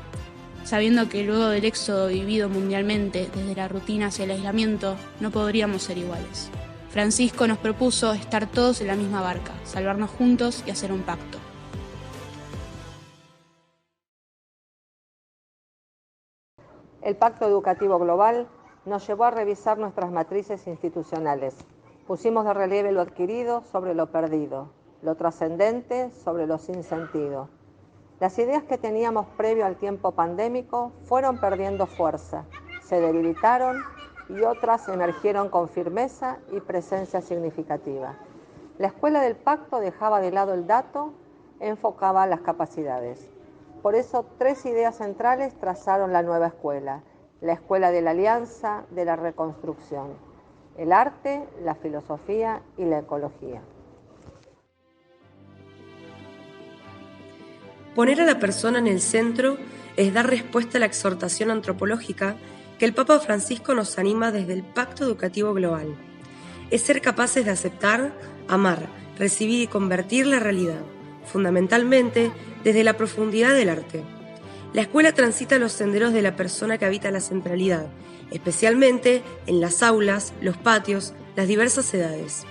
Sabiendo que luego del éxodo vivido mundialmente desde la rutina hacia el aislamiento, no podríamos ser iguales. Francisco nos propuso estar todos en la misma barca, salvarnos juntos y hacer un pacto. El Pacto Educativo Global nos llevó a revisar nuestras matrices institucionales. Pusimos de relieve lo adquirido sobre lo perdido, lo trascendente sobre lo sin sentido. Las ideas que teníamos previo al tiempo pandémico fueron perdiendo fuerza, se debilitaron y otras emergieron con firmeza y presencia significativa. La Escuela del Pacto dejaba de lado el dato, enfocaba las capacidades. Por eso, 3 ideas centrales trazaron la nueva escuela: la escuela de la alianza, de la reconstrucción, el arte, la filosofía y la ecología. Poner a la persona en el centro es dar respuesta a la exhortación antropológica que el Papa Francisco nos anima desde el Pacto Educativo Global. Es ser capaces de aceptar, amar, recibir y convertir la realidad, fundamentalmente desde la profundidad del arte. La escuela transita los senderos de la persona que habita la centralidad, especialmente en las aulas, los patios, las diversas edades.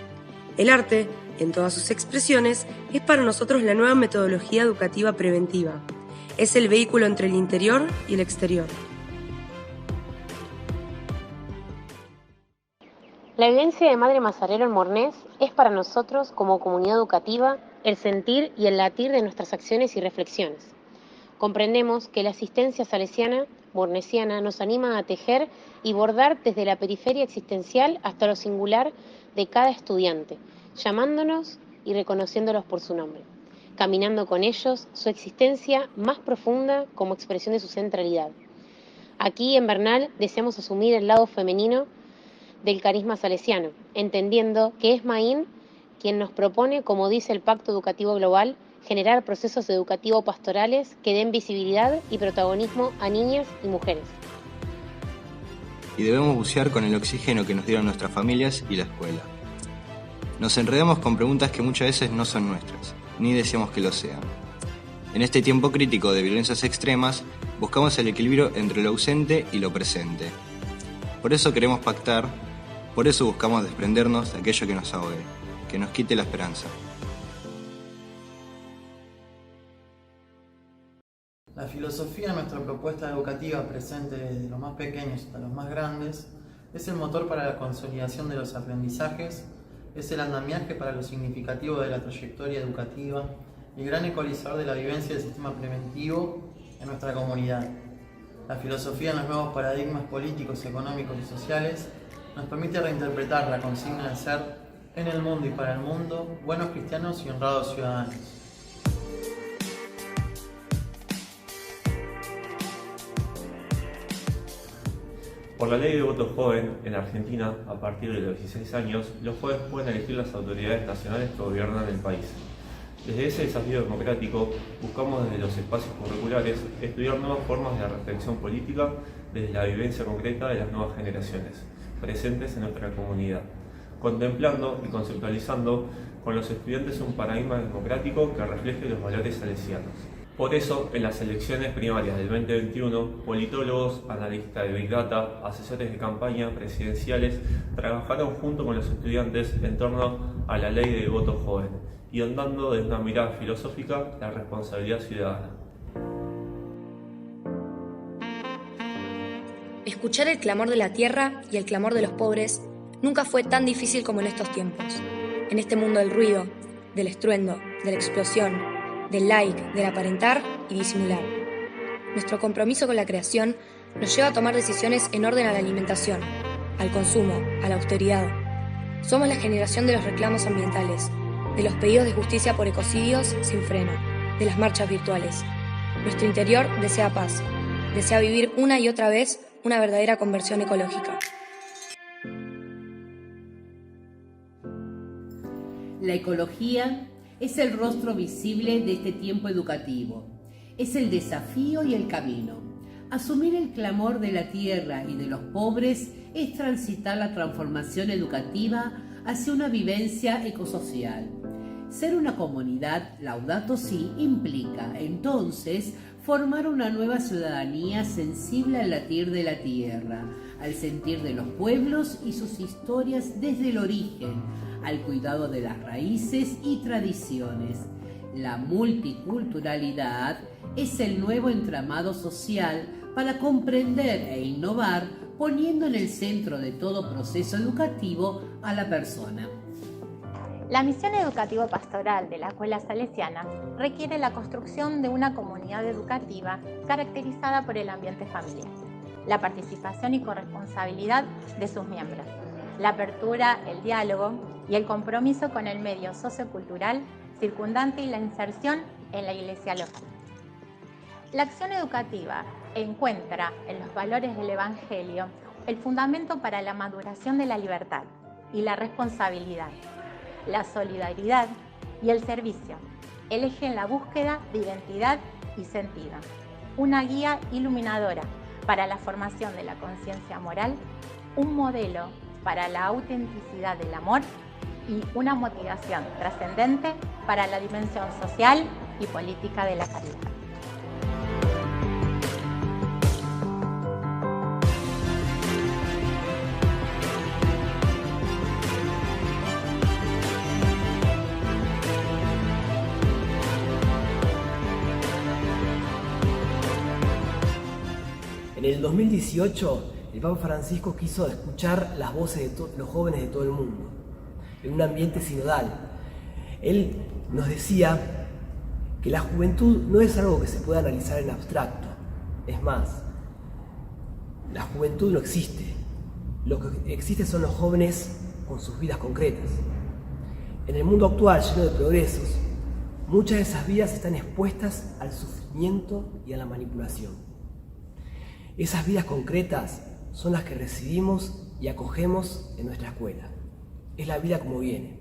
El arte, en todas sus expresiones, es para nosotros la nueva metodología educativa preventiva. Es el vehículo entre el interior y el exterior. La vivencia de Madre Mazzarello en Mornés es para nosotros, como comunidad educativa, el sentir y el latir de nuestras acciones y reflexiones. Comprendemos que la asistencia salesiana, mornesiana, nos anima a tejer y bordar desde la periferia existencial hasta lo singular de cada estudiante, llamándonos y reconociéndolos por su nombre, caminando con ellos su existencia más profunda como expresión de su centralidad. Aquí en Bernal deseamos asumir el lado femenino del carisma salesiano, entendiendo que es Maín quien nos propone, como dice el Pacto Educativo Global, generar procesos educativo-pastorales que den visibilidad y protagonismo a niñas y mujeres. Y debemos bucear con el oxígeno que nos dieron nuestras familias y la escuela. Nos enredamos con preguntas que muchas veces no son nuestras, ni deseamos que lo sean. En este tiempo crítico de violencias extremas, buscamos el equilibrio entre lo ausente y lo presente. Por eso queremos pactar, por eso buscamos desprendernos de aquello que nos ahogue, que nos quite la esperanza. La filosofía de nuestra propuesta educativa, presente desde los más pequeños hasta los más grandes, es el motor para la consolidación de los aprendizajes, es el andamiaje para lo significativo de la trayectoria educativa y el gran ecualizador de la vivencia del sistema preventivo en nuestra comunidad. La filosofía en los nuevos paradigmas políticos, económicos y sociales nos permite reinterpretar la consigna de ser en el mundo y para el mundo buenos cristianos y honrados ciudadanos. Por la ley de voto joven, en Argentina, a partir de los 16 años, los jóvenes pueden elegir las autoridades nacionales que gobiernan el país. Desde ese desafío democrático, buscamos desde los espacios curriculares estudiar nuevas formas de reflexión política desde la vivencia concreta de las nuevas generaciones, presentes en nuestra comunidad, contemplando y conceptualizando con los estudiantes un paradigma democrático que refleje los valores salesianos. Por eso, en las elecciones primarias del 2021, politólogos, analistas de Big Data, asesores de campaña presidenciales trabajaron junto con los estudiantes en torno a la ley del voto joven y ondando desde una mirada filosófica la responsabilidad ciudadana. Escuchar el clamor de la tierra y el clamor de los pobres nunca fue tan difícil como en estos tiempos. En este mundo del ruido, del estruendo, de la explosión, del like, del aparentar y disimular. Nuestro compromiso con la creación nos lleva a tomar decisiones en orden a la alimentación, al consumo, a la austeridad. Somos la generación de los reclamos ambientales, de los pedidos de justicia por ecocidios sin freno, de las marchas virtuales. Nuestro interior desea paz, desea vivir una y otra vez una verdadera conversión ecológica. La ecología es el rostro visible de este tiempo educativo. Es el desafío y el camino. Asumir el clamor de la tierra y de los pobres es transitar la transformación educativa hacia una vivencia ecosocial. Ser una comunidad Laudato Si implica, entonces, formar una nueva ciudadanía sensible al latir de la tierra, al sentir de los pueblos y sus historias desde el origen, al cuidado de las raíces y tradiciones. La multiculturalidad es el nuevo entramado social para comprender e innovar, poniendo en el centro de todo proceso educativo a la persona. La misión educativo-pastoral de la Escuela Salesiana requiere la construcción de una comunidad educativa caracterizada por el ambiente familiar, la participación y corresponsabilidad de sus miembros, la apertura, el diálogo y el compromiso con el medio sociocultural circundante y la inserción en la iglesia local. La acción educativa encuentra en los valores del Evangelio el fundamento para la maduración de la libertad y la responsabilidad, la solidaridad y el servicio, el eje en la búsqueda de identidad y sentido, una guía iluminadora para la formación de la conciencia moral, un modelo para la autenticidad del amor y una motivación trascendente para la dimensión social y política de la caridad. En el 2018, el Papa Francisco quiso escuchar las voces de los jóvenes de todo el mundo, en un ambiente sinodal. Él nos decía que la juventud no es algo que se pueda analizar en abstracto. Es más, la juventud no existe. Lo que existe son los jóvenes con sus vidas concretas. En el mundo actual, lleno de progresos, muchas de esas vidas están expuestas al sufrimiento y a la manipulación. Esas vidas concretas son las que recibimos y acogemos en nuestra escuela. Es la vida como viene,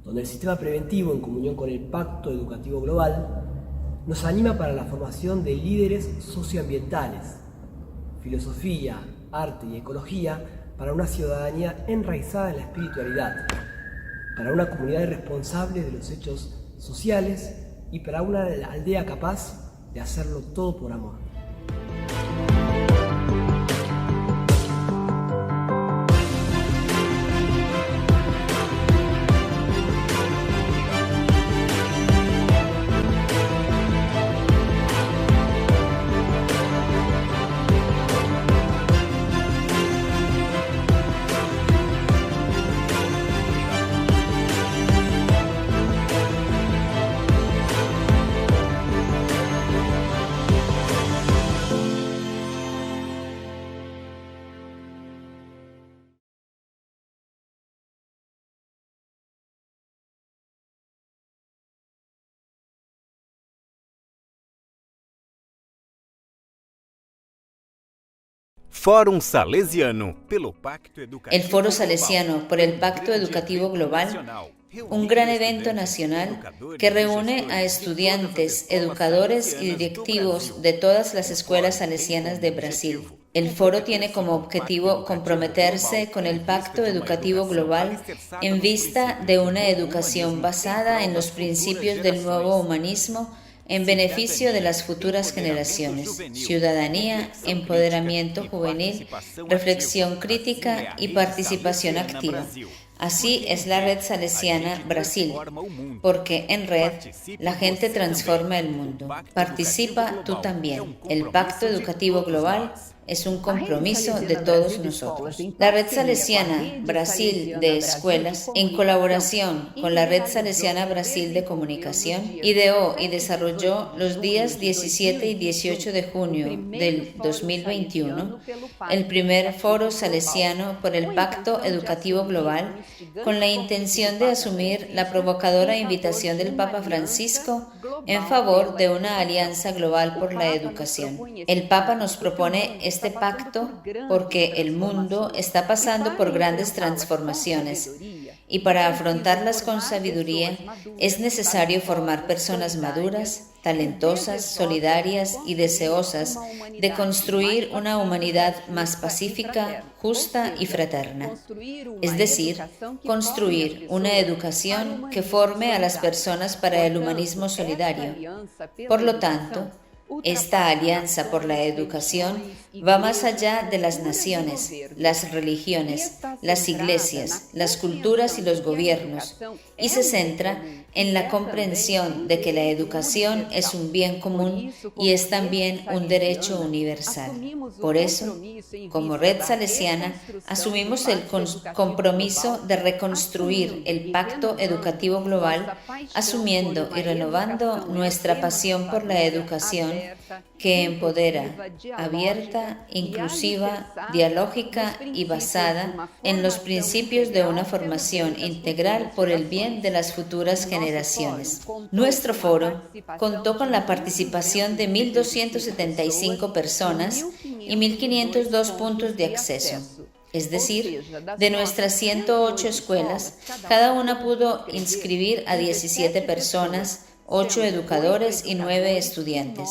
donde el sistema preventivo, en comunión con el Pacto Educativo Global, nos anima para la formación de líderes socioambientales, filosofía, arte y ecología para una ciudadanía enraizada en la espiritualidad, para una comunidad responsable de los hechos sociales y para una aldea capaz de hacerlo todo por amor. Fórum Salesiano pelo Pacto Educativo. El Foro Salesiano por el Pacto Educativo Global, un gran evento nacional que reúne a estudiantes, educadores y directivos de todas las escuelas salesianas de Brasil. El foro tiene como objetivo comprometerse con el Pacto Educativo Global en vista de una educación basada en los principios del nuevo humanismo en beneficio de las futuras generaciones, ciudadanía, empoderamiento juvenil, reflexión crítica y participación activa. Así es la Red Salesiana Brasil, porque en red la gente transforma el mundo. Participa tú también. El Pacto Educativo Global es un compromiso de todos nosotros. La Red Salesiana Brasil de Escuelas, en colaboración con la Red Salesiana Brasil de Comunicación, ideó y desarrolló los días 17 y 18 de junio del 2021 el primer foro salesiano por el Pacto Educativo Global, con la intención de asumir la provocadora invitación del Papa Francisco en favor de una alianza global por la educación. El Papa nos propone este pacto porque el mundo está pasando por grandes transformaciones y para afrontarlas con sabiduría es necesario formar personas maduras, talentosas, solidarias y deseosas de construir una humanidad más pacífica, justa y fraterna. Es decir, construir una educación que forme a las personas para el humanismo solidario. Por lo tanto, Esta alianza por la educación va más allá de las naciones, las religiones, las iglesias, las culturas y los gobiernos, y se centra en la comprensión de que la educación es un bien común y es también un derecho universal. Por eso, como Red Salesiana, asumimos el compromiso de reconstruir el Pacto Educativo Global, asumiendo y renovando nuestra pasión por la educación que empodera, abierta, inclusiva, dialógica y basada en los principios de una formación integral por el bien de las futuras generaciones. Nuestro foro contó con la participación de 1.275 personas y 1.502 puntos de acceso. Es decir, de nuestras 108 escuelas, cada una pudo inscribir a 17 personas, 8 educadores y 9 estudiantes.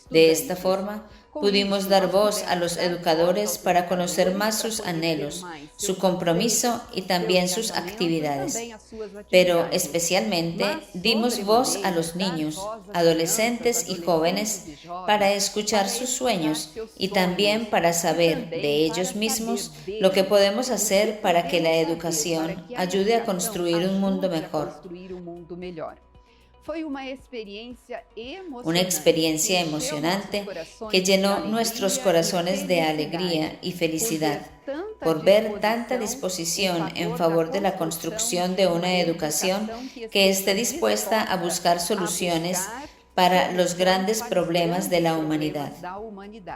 De esta forma, pudimos dar voz a los educadores para conocer más sus anhelos, su compromiso y también sus actividades. Pero especialmente dimos voz a los niños, adolescentes y jóvenes para escuchar sus sueños y también para saber de ellos mismos lo que podemos hacer para que la educación ayude a construir un mundo mejor. Una experiencia emocionante que llenó nuestros corazones de alegría y felicidad por ver tanta disposición en favor de la construcción de una educación que esté dispuesta a buscar soluciones para los grandes problemas de la humanidad.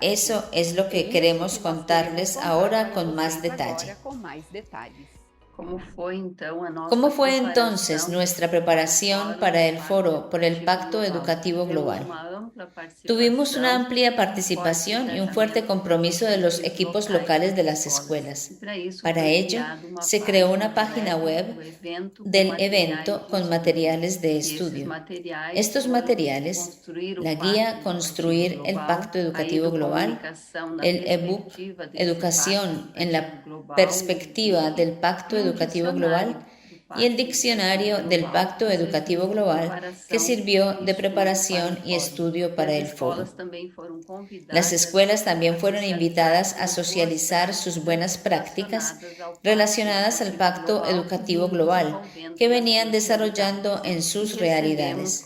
Eso es lo que queremos contarles ahora con más detalle. ¿Cómo fue entonces nuestra preparación para el foro por el Pacto Educativo Global? Tuvimos una amplia participación y un fuerte compromiso de los equipos locales de las escuelas. Para ello, se creó una página web del evento con materiales de estudio. Estos materiales, la guía Construir el Pacto Educativo Global, el ebook Educación en la perspectiva del Pacto Educativo Global y el diccionario del Pacto Educativo Global que sirvió de preparación y estudio para el foro. Las escuelas también fueron invitadas a socializar sus buenas prácticas relacionadas al Pacto Educativo Global que venían desarrollando en sus realidades.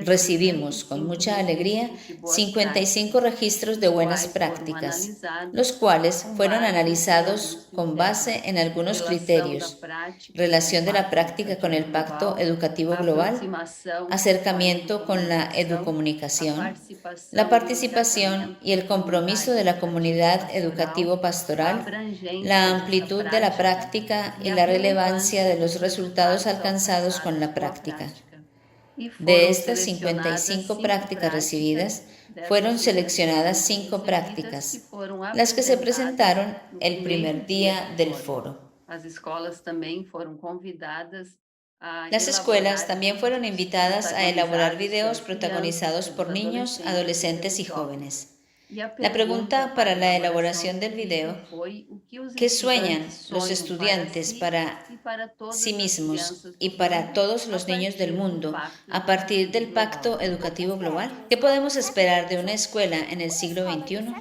Recibimos con mucha alegría 55 registros de buenas prácticas, los cuales fueron analizados con base en algunos criterios: relación de la práctica con el Pacto Educativo Global, acercamiento con la educomunicación, la participación y el compromiso de la comunidad educativo-pastoral, la amplitud de la práctica y la relevancia de los resultados alcanzados con la práctica. De estas 55 prácticas recibidas, fueron seleccionadas 5 prácticas, las que se presentaron el primer día del foro. Las escuelas también fueron invitadas a elaborar videos protagonizados por niños, adolescentes y jóvenes. La pregunta para la elaboración del video: ¿qué sueñan los estudiantes para sí mismos y para todos los niños del mundo a partir del Pacto Educativo Global? ¿Qué podemos esperar de una escuela en el siglo XXI?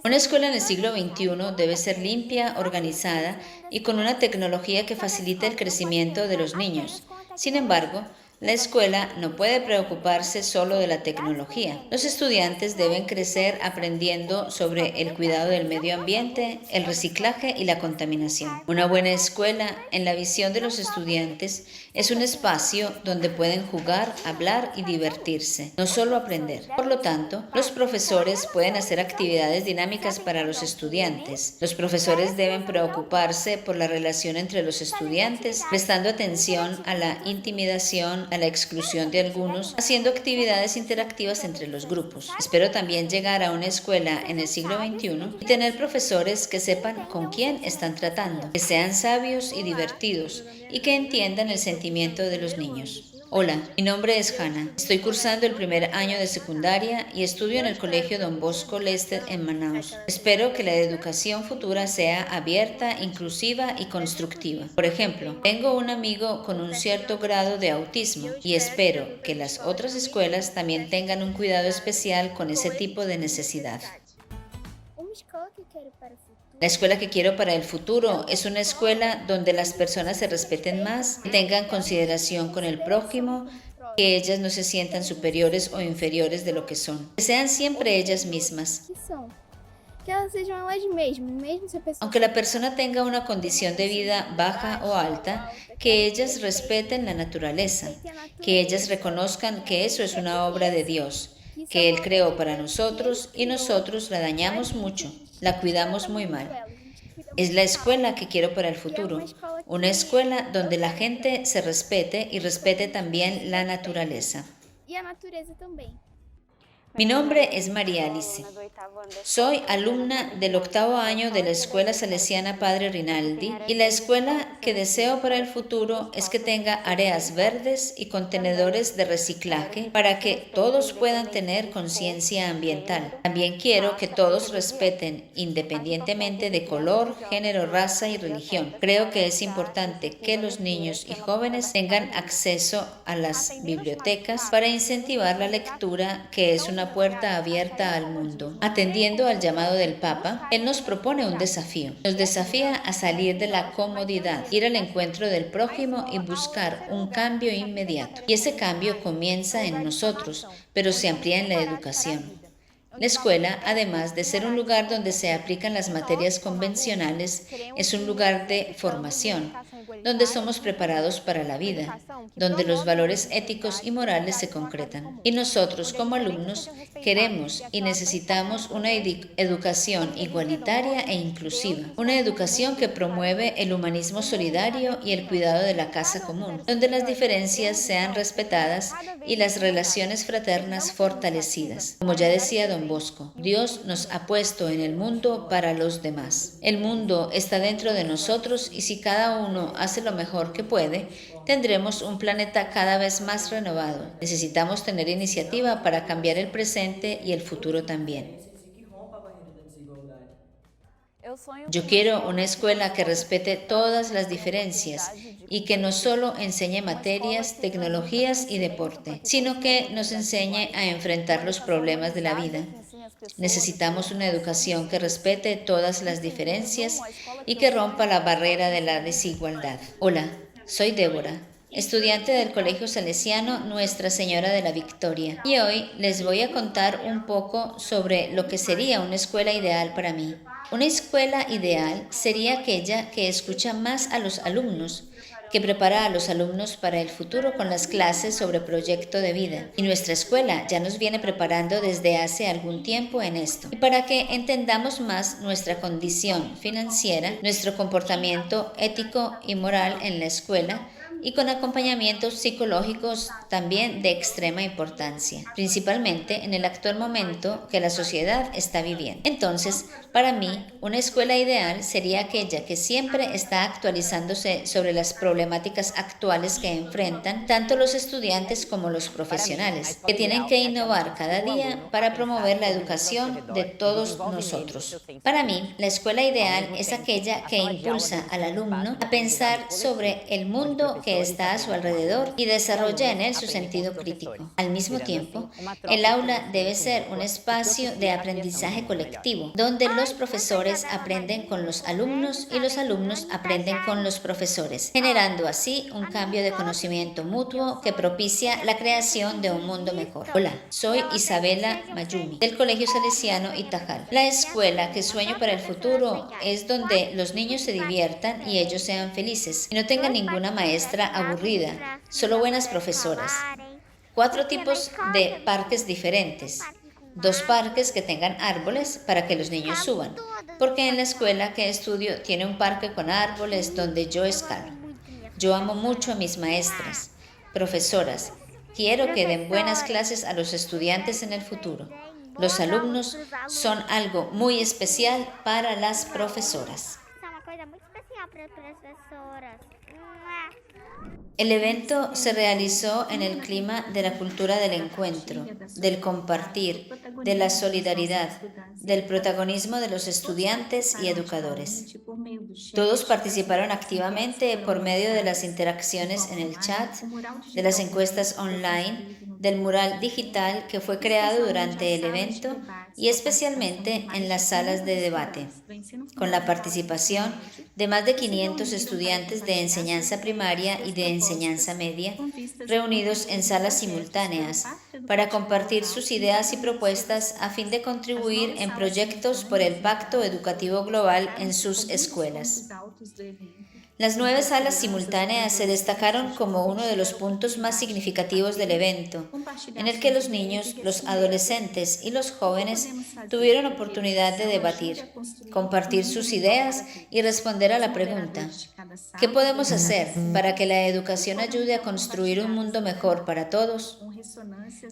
Una escuela en el siglo XXI debe ser limpia, organizada y con una tecnología que facilite el crecimiento de los niños. Sin embargo, la escuela no puede preocuparse solo de la tecnología. Los estudiantes deben crecer aprendiendo sobre el cuidado del medio ambiente, el reciclaje y la contaminación. Una buena escuela, en la visión de los estudiantes, es un espacio donde pueden jugar, hablar y divertirse, no solo aprender. Por lo tanto, los profesores pueden hacer actividades dinámicas para los estudiantes. Los profesores deben preocuparse por la relación entre los estudiantes, prestando atención a la intimidación, a la exclusión de algunos, haciendo actividades interactivas entre los grupos. Espero también llegar a una escuela en el siglo XXI y tener profesores que sepan con quién están tratando, que sean sabios y divertidos y que entiendan el sentimiento de los niños. Hola, mi nombre es Hanna. Estoy cursando el primer año de secundaria y estudio en el Colegio Don Bosco Leste en Manaus. Espero que la educación futura sea abierta, inclusiva y constructiva. Por ejemplo, tengo un amigo con un cierto grado de autismo y espero que las otras escuelas también tengan un cuidado especial con ese tipo de necesidad. La escuela que quiero para el futuro es una escuela donde las personas se respeten más, tengan consideración con el prójimo, que ellas no se sientan superiores o inferiores de lo que son, que sean siempre ellas mismas. Aunque la persona tenga una condición de vida baja o alta, que ellas respeten la naturaleza, que ellas reconozcan que eso es una obra de Dios, que Él creó para nosotros y nosotros la dañamos mucho. La cuidamos muy mal. Es la escuela que quiero para el futuro, una escuela donde la gente se respete y respete también la naturaleza. Mi nombre es María Alice. Soy alumna del 8º año de la Escuela Salesiana Padre Rinaldi y la escuela que deseo para el futuro es que tenga áreas verdes y contenedores de reciclaje para que todos puedan tener conciencia ambiental. También quiero que todos respeten independientemente de color, género, raza y religión. Creo que es importante que los niños y jóvenes tengan acceso a las bibliotecas para incentivar la lectura, que es una puerta abierta al mundo. Atendiendo al llamado del Papa, él nos propone un desafío. Nos desafía a salir de la comodidad, ir al encuentro del prójimo y buscar un cambio inmediato. Y ese cambio comienza en nosotros, pero se amplía en la educación. La escuela, además de ser un lugar donde se aplican las materias convencionales, es un lugar de formación, donde somos preparados para la vida, donde los valores éticos y morales se concretan. Y nosotros, como alumnos, queremos y necesitamos una educación igualitaria e inclusiva, una educación que promueve el humanismo solidario y el cuidado de la casa común, donde las diferencias sean respetadas y las relaciones fraternas fortalecidas. Como ya decía Don Bosco, Dios nos ha puesto en el mundo para los demás. El mundo está dentro de nosotros y si cada uno hace lo mejor que puede, tendremos un planeta cada vez más renovado. Necesitamos tener iniciativa para cambiar el presente y el futuro también. Yo quiero una escuela que respete todas las diferencias y que no solo enseñe materias, tecnologías y deporte, sino que nos enseñe a enfrentar los problemas de la vida. Necesitamos una educación que respete todas las diferencias y que rompa la barrera de la desigualdad. Hola, soy Débora, estudiante del Colegio Salesiano Nuestra Señora de la Victoria, y hoy les voy a contar un poco sobre lo que sería una escuela ideal para mí. Una escuela ideal sería aquella que escucha más a los alumnos, que prepara a los alumnos para el futuro con las clases sobre proyecto de vida. Y nuestra escuela ya nos viene preparando desde hace algún tiempo en esto. Y para que entendamos más nuestra condición financiera, nuestro comportamiento ético y moral en la escuela, y con acompañamientos psicológicos también de extrema importancia, principalmente en el actual momento que la sociedad está viviendo. Entonces, para mí, una escuela ideal sería aquella que siempre está actualizándose sobre las problemáticas actuales que enfrentan tanto los estudiantes como los profesionales, que tienen que innovar cada día para promover la educación de todos nosotros. Para mí, la escuela ideal es aquella que impulsa al alumno a pensar sobre el mundo que está a su alrededor y desarrolla en él su sentido crítico. Al mismo tiempo, el aula debe ser un espacio de aprendizaje colectivo, donde los profesores aprenden con los alumnos y los alumnos aprenden con los profesores, generando así un cambio de conocimiento mutuo que propicia la creación de un mundo mejor. Hola, soy Isabela Mayumi, del Colegio Salesiano Itajal. La escuela que sueño para el futuro es donde los niños se diviertan y ellos sean felices, y no tengan ninguna maestra aburrida, solo buenas profesoras. 4 tipos de parques diferentes. 2 parques que tengan árboles para que los niños suban, porque en la escuela que estudio tiene un parque con árboles donde yo escalo. Yo amo mucho a mis maestras, profesoras. Quiero que den buenas clases a los estudiantes en el futuro. Los alumnos son algo muy especial para las profesoras. profesoras. El evento se realizó en el clima de la cultura del encuentro, del compartir, de la solidaridad, del protagonismo de los estudiantes y educadores. Todos participaron activamente por medio de las interacciones en el chat, de las encuestas online, del mural digital que fue creado durante el evento y especialmente en las salas de debate, con la participación de más de 500 estudiantes de enseñanza primaria y de enseñanza media, reunidos en salas simultáneas para compartir sus ideas y propuestas a fin de contribuir en proyectos por el Pacto Educativo Global en sus escuelas. Las 9 salas simultáneas se destacaron como uno de los puntos más significativos del evento, en el que los niños, los adolescentes y los jóvenes tuvieron oportunidad de debatir, compartir sus ideas y responder a la pregunta: ¿qué podemos hacer para que la educación ayude a construir un mundo mejor para todos?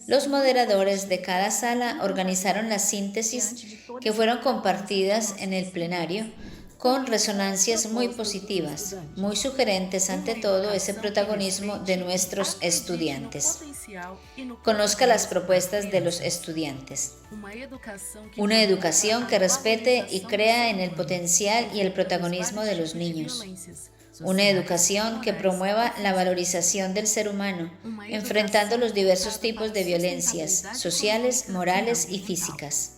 Los moderadores de cada sala organizaron las síntesis que fueron compartidas en el plenario, con resonancias muy positivas, muy sugerentes ante todo ese protagonismo de nuestros estudiantes. Conozca las propuestas de los estudiantes. Una educación que respete y crea en el potencial y el protagonismo de los niños. Una educación que promueva la valorización del ser humano, enfrentando los diversos tipos de violencias sociales, morales y físicas.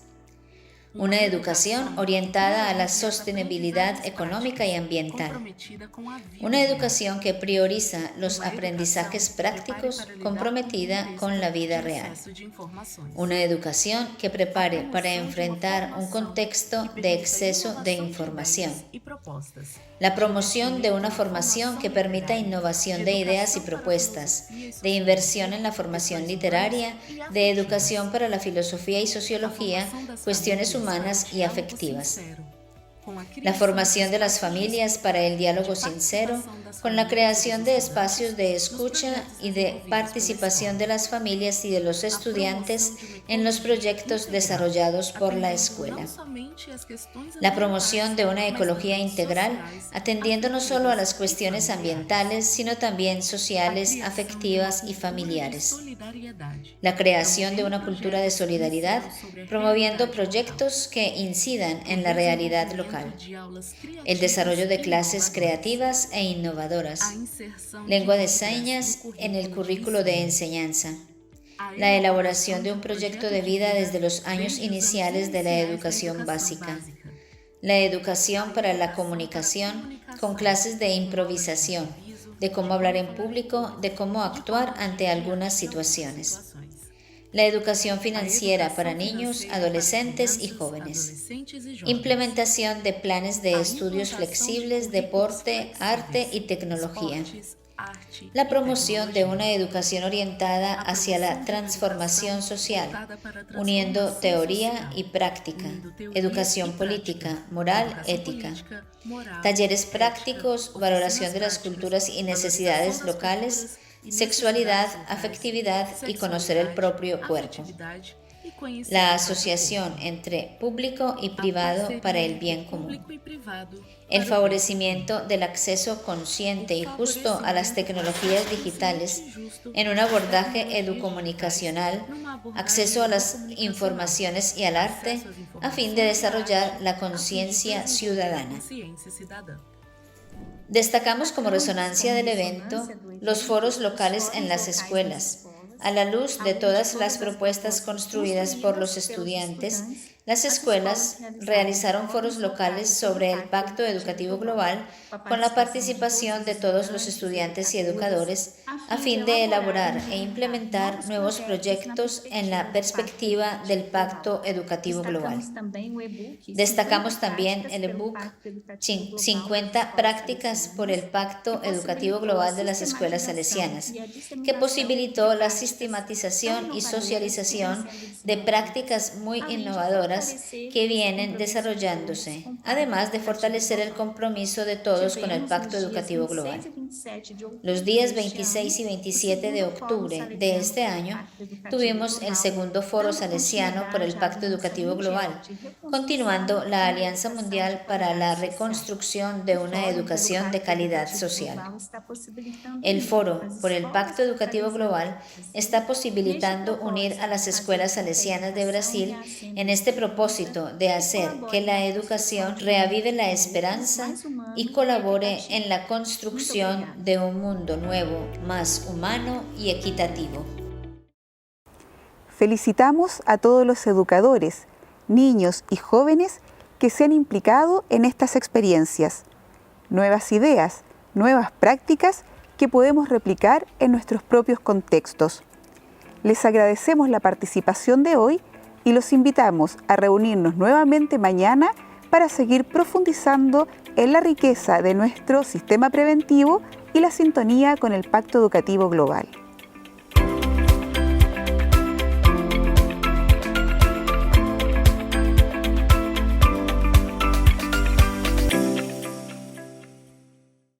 Una educación orientada a la sostenibilidad económica y ambiental. Una educación que prioriza los aprendizajes prácticos comprometida con la vida real. Una educación que prepare para enfrentar un contexto de exceso de información. La promoción de una formación que permita innovación de ideas y propuestas, de inversión en la formación literaria, de educación para la filosofía y sociología, cuestiones humanas y afectivas. La formación de las familias para el diálogo sincero, con la creación de espacios de escucha y de participación de las familias y de los estudiantes en los proyectos desarrollados por la escuela. La promoción de una ecología integral, atendiendo no solo a las cuestiones ambientales, sino también sociales, afectivas y familiares. La creación de una cultura de solidaridad, promoviendo proyectos que incidan en la realidad local. El desarrollo de clases creativas e innovadoras. Lengua de señas en el currículo de enseñanza. La elaboración de un proyecto de vida desde los años iniciales de la educación básica. La educación para la comunicación con clases de improvisación, de cómo hablar en público, de cómo actuar ante algunas situaciones. La educación financiera para niños, adolescentes y jóvenes. Implementación de planes de estudios flexibles, deporte, arte y tecnología. La promoción de una educación orientada hacia la transformación social, uniendo teoría y práctica, educación política, moral, ética. Talleres prácticos, valoración de las culturas y necesidades locales, sexualidad, afectividad y conocer el propio cuerpo. La asociación entre público y privado para el bien común. El favorecimiento del acceso consciente y justo a las tecnologías digitales en un abordaje educomunicacional, acceso a las informaciones y al arte, a fin de desarrollar la conciencia ciudadana. Destacamos como resonancia del evento los foros locales en las escuelas. A la luz de todas las propuestas construidas por los estudiantes, las escuelas realizaron foros locales sobre el Pacto Educativo Global con la participación de todos los estudiantes y educadores a fin de elaborar e implementar nuevos proyectos en la perspectiva del Pacto Educativo Global. Destacamos también el ebook 50 prácticas por el Pacto Educativo Global de las Escuelas Salesianas, que posibilitó la sistematización y socialización de prácticas muy innovadoras educadoras que vienen desarrollándose, además de fortalecer el compromiso de todos con el Pacto Educativo Global. Los días 26 y 27 de octubre de este año tuvimos el segundo Foro Salesiano por el Pacto Educativo Global, continuando la Alianza Mundial para la Reconstrucción de una Educación de Calidad Social. El Foro por el Pacto Educativo Global está posibilitando unir a las escuelas salesianas de Brasil en este propósito de hacer que la educación reavive la esperanza y colabore en la construcción de un mundo nuevo, más humano y equitativo. Felicitamos a todos los educadores, niños y jóvenes que se han implicado en estas experiencias. Nuevas ideas, nuevas prácticas que podemos replicar en nuestros propios contextos. Les agradecemos la participación de hoy y los invitamos a reunirnos nuevamente mañana para seguir profundizando en la riqueza de nuestro sistema preventivo y la sintonía con el Pacto Educativo Global.